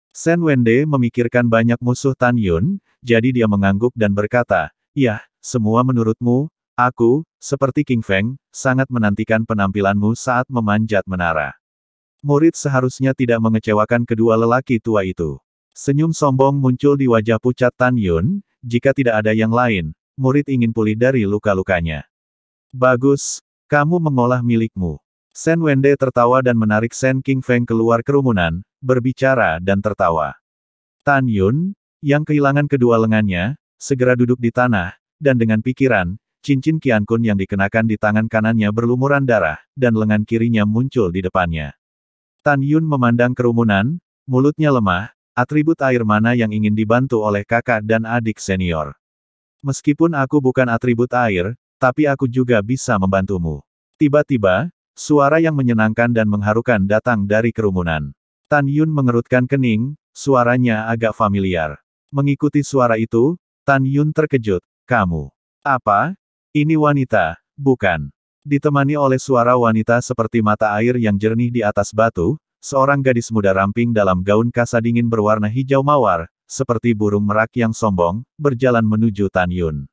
Sen Wende memikirkan banyak musuh Tan Yun, jadi dia mengangguk dan berkata, ya, semua menurutmu, aku, seperti Qingfeng, sangat menantikan penampilanmu saat memanjat menara. Murid seharusnya tidak mengecewakan kedua lelaki tua itu. Senyum sombong muncul di wajah pucat Tan Yun, jika tidak ada yang lain, murid ingin pulih dari luka-lukanya. Bagus, kamu mengolah milikmu. Sen Wende tertawa dan menarik Sen Qingfeng keluar kerumunan, berbicara dan tertawa. Tan Yun, yang kehilangan kedua lengannya, segera duduk di tanah, dan dengan pikiran, cincin Qiankun yang dikenakan di tangan kanannya berlumuran darah, dan lengan kirinya muncul di depannya. Tan Yun memandang kerumunan, mulutnya lemah, atribut air mana yang ingin dibantu oleh kakak dan adik senior. Meskipun aku bukan atribut air, tapi aku juga bisa membantumu. Tiba-tiba, suara yang menyenangkan dan mengharukan datang dari kerumunan. Tan Yun mengerutkan kening, suaranya agak familiar. Mengikuti suara itu, Tan Yun terkejut, kamu. Apa? Ini wanita, bukan? Ditemani oleh suara wanita seperti mata air yang jernih di atas batu, seorang gadis muda ramping dalam gaun kasa dingin berwarna hijau mawar, seperti burung merak yang sombong, berjalan menuju Tan Yun.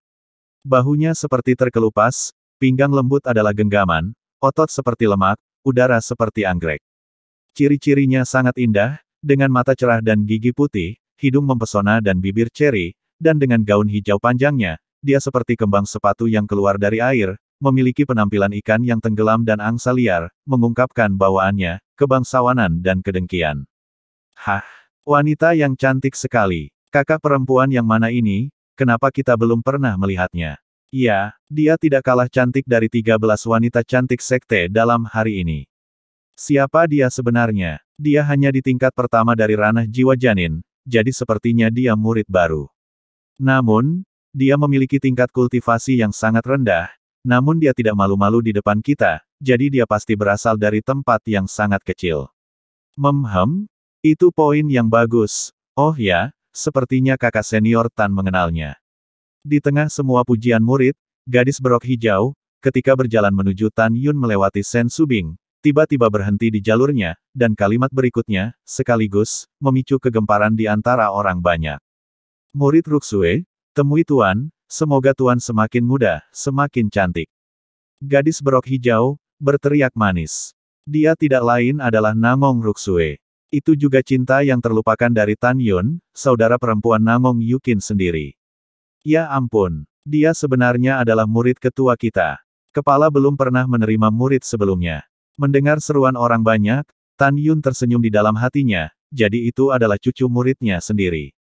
Bahunya seperti terkelupas, pinggang lembut adalah genggaman, otot seperti lemak, udara seperti anggrek. Ciri-cirinya sangat indah, dengan mata cerah dan gigi putih, hidung mempesona dan bibir ceri, dan dengan gaun hijau panjangnya, dia seperti kembang sepatu yang keluar dari air, memiliki penampilan ikan yang tenggelam dan angsa liar, mengungkapkan bawaannya, kebangsawanan dan kedengkian. Hah, wanita yang cantik sekali. Kakak perempuan yang mana ini, kenapa kita belum pernah melihatnya? Ya, dia tidak kalah cantik dari 13 wanita cantik sekte dalam hari ini. Siapa dia sebenarnya? Dia hanya di tingkat pertama dari ranah jiwa janin, jadi sepertinya dia murid baru. Namun, dia memiliki tingkat kultivasi yang sangat rendah, namun dia tidak malu-malu di depan kita, jadi dia pasti berasal dari tempat yang sangat kecil. Itu poin yang bagus. Oh ya, sepertinya kakak senior Tan mengenalnya. Di tengah semua pujian murid, gadis berok hijau, ketika berjalan menuju Tan Yun melewati Sen Subing, tiba-tiba berhenti di jalurnya, dan kalimat berikutnya, sekaligus, memicu kegemparan di antara orang banyak. Murid Ruxue, temui Tuan, semoga Tuan semakin muda, semakin cantik. Gadis berok hijau, berteriak manis. Dia tidak lain adalah Nangong Ruxue. Itu juga cinta yang terlupakan dari Tan Yun, saudara perempuan Nangong Yukin sendiri. Ya ampun, dia sebenarnya adalah murid ketua kita. Kepala belum pernah menerima murid sebelumnya. Mendengar seruan orang banyak, Tan Yun tersenyum di dalam hatinya, jadi itu adalah cucu muridnya sendiri.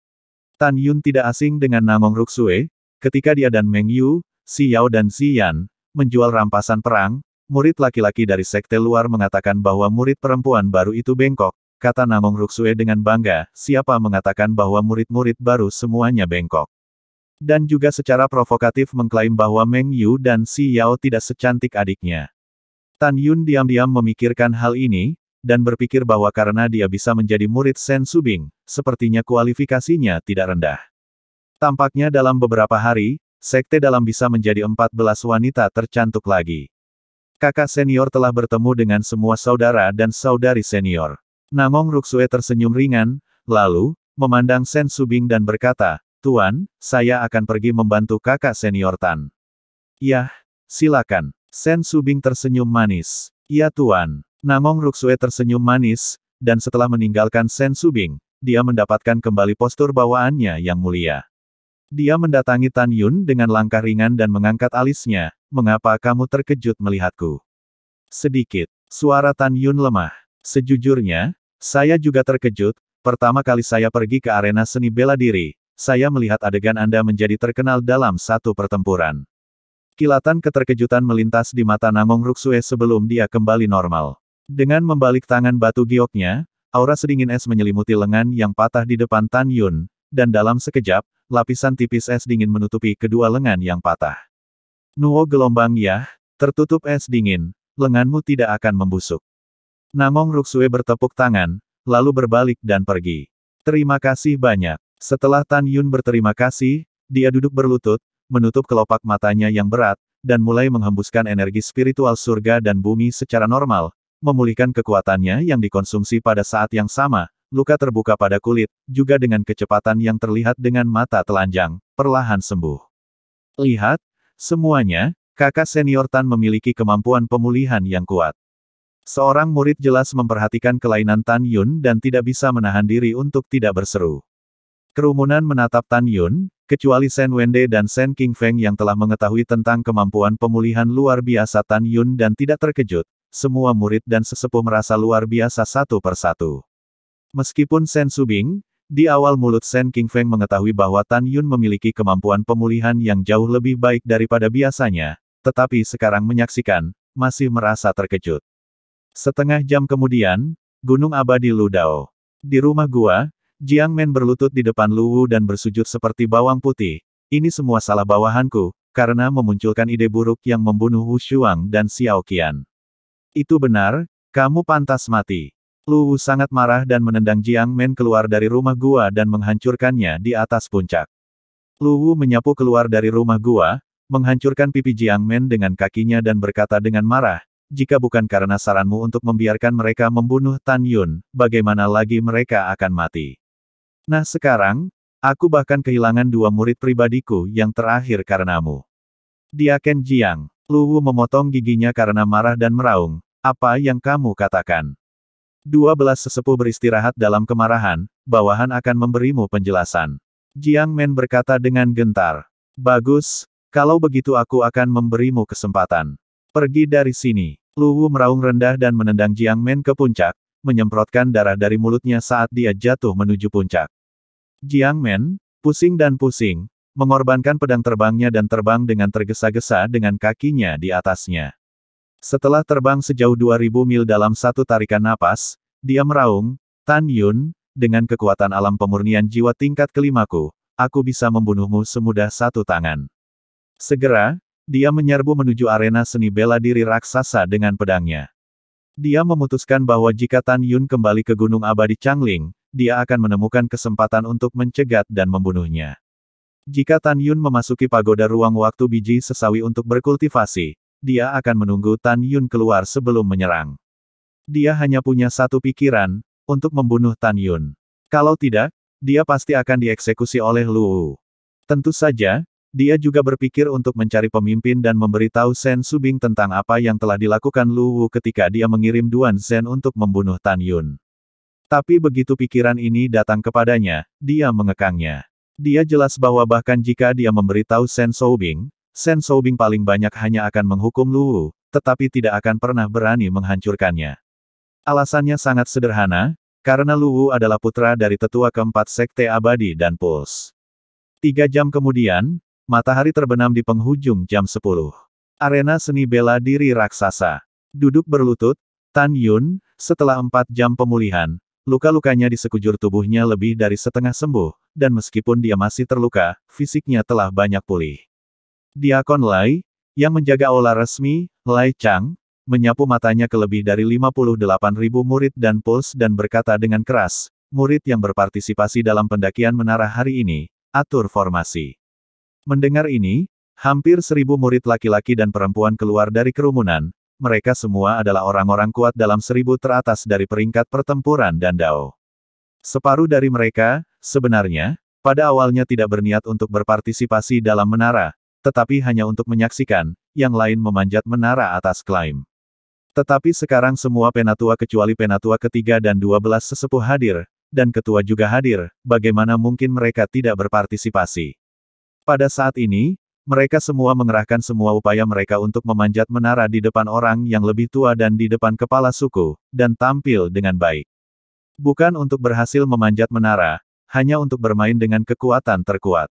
Tan Yun tidak asing dengan Nangong Ruxue, ketika dia dan Meng Yu, Xi Yao dan Xi Yan, menjual rampasan perang, murid laki-laki dari sekte luar mengatakan bahwa murid perempuan baru itu bengkok. Kata Nangong Ruxue dengan bangga, siapa mengatakan bahwa murid-murid baru semuanya bengkok. Dan juga secara provokatif mengklaim bahwa Meng Yu dan Xi Yao tidak secantik adiknya. Tan Yun diam-diam memikirkan hal ini, dan berpikir bahwa karena dia bisa menjadi murid Sen Subing, sepertinya kualifikasinya tidak rendah. Tampaknya dalam beberapa hari, sekte dalam bisa menjadi 14 wanita tercantik lagi. Kakak senior telah bertemu dengan semua saudara dan saudari senior. Nangong Ruxue tersenyum ringan, lalu, memandang Sen Subing dan berkata, Tuan, saya akan pergi membantu kakak senior Tan. Yah, silakan. Sen Subing tersenyum manis. Ya Tuan. Nangong Ruxue tersenyum manis, dan setelah meninggalkan Sen Subing, dia mendapatkan kembali postur bawaannya yang mulia. Dia mendatangi Tan Yun dengan langkah ringan dan mengangkat alisnya, mengapa kamu terkejut melihatku? Sedikit. Suara Tan Yun lemah. Sejujurnya, saya juga terkejut, pertama kali saya pergi ke arena seni bela diri, saya melihat adegan Anda menjadi terkenal dalam satu pertempuran. Kilatan keterkejutan melintas di mata Nangong Ruxue sebelum dia kembali normal. Dengan membalik tangan batu gioknya, aura sedingin es menyelimuti lengan yang patah di depan Tan Yun, dan dalam sekejap, lapisan tipis es dingin menutupi kedua lengan yang patah. Nuo gelombang Yah, tertutup es dingin, lenganmu tidak akan membusuk. Nangong Ruxue bertepuk tangan, lalu berbalik dan pergi. Terima kasih banyak. Setelah Tan Yun berterima kasih, dia duduk berlutut, menutup kelopak matanya yang berat, dan mulai menghembuskan energi spiritual surga dan bumi secara normal, memulihkan kekuatannya yang dikonsumsi pada saat yang sama, luka terbuka pada kulit, juga dengan kecepatan yang terlihat dengan mata telanjang, perlahan sembuh. Lihat, semuanya, kakak senior Tan memiliki kemampuan pemulihan yang kuat. Seorang murid jelas memperhatikan kelainan Tan Yun dan tidak bisa menahan diri untuk tidak berseru. Kerumunan menatap Tan Yun, kecuali Sen Wende dan Sen King Feng yang telah mengetahui tentang kemampuan pemulihan luar biasa Tan Yun dan tidak terkejut, semua murid dan sesepuh merasa luar biasa satu persatu. Meskipun Sen Subing, di awal mulut Sen King Feng mengetahui bahwa Tan Yun memiliki kemampuan pemulihan yang jauh lebih baik daripada biasanya, tetapi sekarang menyaksikan, masih merasa terkejut. Setengah jam kemudian, Gunung Abadi Ludao. Di rumah gua, Jiang Men berlutut di depan Lu Wu dan bersujud seperti bawang putih. Ini semua salah bawahanku, karena memunculkan ide buruk yang membunuh Wu Shuang dan Xiao Qian. Itu benar, kamu pantas mati. Lu Wu sangat marah dan menendang Jiang Men keluar dari rumah gua dan menghancurkannya di atas puncak. Lu Wu menyapu keluar dari rumah gua, menghancurkan pipi Jiang Men dengan kakinya dan berkata dengan marah, jika bukan karena saranmu untuk membiarkan mereka membunuh Tan Yun, bagaimana lagi mereka akan mati? Nah sekarang, aku bahkan kehilangan dua murid pribadiku yang terakhir karenamu. Diaken Jiang. Lu Wu memotong giginya karena marah dan meraung, apa yang kamu katakan? 12 sesepuh beristirahat dalam kemarahan, bawahan akan memberimu penjelasan. Jiang Men berkata dengan gentar. Bagus, kalau begitu aku akan memberimu kesempatan. Pergi dari sini. Lu Wu meraung rendah dan menendang Jiang Men ke puncak, menyemprotkan darah dari mulutnya saat dia jatuh menuju puncak. Jiang Men, pusing dan pusing, mengorbankan pedang terbangnya dan terbang dengan tergesa-gesa dengan kakinya di atasnya. Setelah terbang sejauh 2000 mil dalam satu tarikan napas, dia meraung, Tan Yun, dengan kekuatan alam pemurnian jiwa tingkat kelimaku, aku bisa membunuhmu semudah satu tangan. Segera, dia menyerbu menuju arena seni bela diri raksasa dengan pedangnya. Dia memutuskan bahwa jika Tan Yun kembali ke Gunung Abadi Changling, dia akan menemukan kesempatan untuk mencegat dan membunuhnya. Jika Tan Yun memasuki pagoda ruang waktu biji sesawi untuk berkultivasi, dia akan menunggu Tan Yun keluar sebelum menyerang. Dia hanya punya satu pikiran, untuk membunuh Tan Yun. Kalau tidak, dia pasti akan dieksekusi oleh Luwu. Tentu saja, dia juga berpikir untuk mencari pemimpin dan memberitahu Shen Subing tentang apa yang telah dilakukan Luwu ketika dia mengirim Duan Zhen untuk membunuh Tan Yun. Tapi begitu pikiran ini datang kepadanya, dia mengekangnya. Dia jelas bahwa bahkan jika dia memberitahu Shen Subing paling banyak hanya akan menghukum Luwu, tetapi tidak akan pernah berani menghancurkannya. Alasannya sangat sederhana, karena Luwu adalah putra dari tetua keempat Sekte Abadi dan Puls. 3 jam kemudian, matahari terbenam di penghujung jam 10. Arena seni bela diri raksasa. Duduk berlutut, Tan Yun, setelah 4 jam pemulihan, luka-lukanya di sekujur tubuhnya lebih dari setengah sembuh, dan meskipun dia masih terluka, fisiknya telah banyak pulih. Diakon Lai, yang menjaga aula resmi, Lai Chang, menyapu matanya ke lebih dari 58.000 murid dan Puls dan berkata dengan keras, murid yang berpartisipasi dalam pendakian menara hari ini, atur formasi. Mendengar ini, hampir 1.000 murid laki-laki dan perempuan keluar dari kerumunan, mereka semua adalah orang-orang kuat dalam 1.000 teratas dari peringkat pertempuran dan Dao. Separuh dari mereka, sebenarnya, pada awalnya tidak berniat untuk berpartisipasi dalam menara, tetapi hanya untuk menyaksikan, yang lain memanjat menara atas klaim. Tetapi sekarang semua penatua kecuali penatua ketiga dan 12 sesepuh hadir, dan ketua juga hadir, bagaimana mungkin mereka tidak berpartisipasi? Pada saat ini, mereka semua mengerahkan semua upaya mereka untuk memanjat menara di depan orang yang lebih tua dan di depan kepala suku, dan tampil dengan baik. Bukan untuk berhasil memanjat menara, hanya untuk bermain dengan kekuatan terkuat.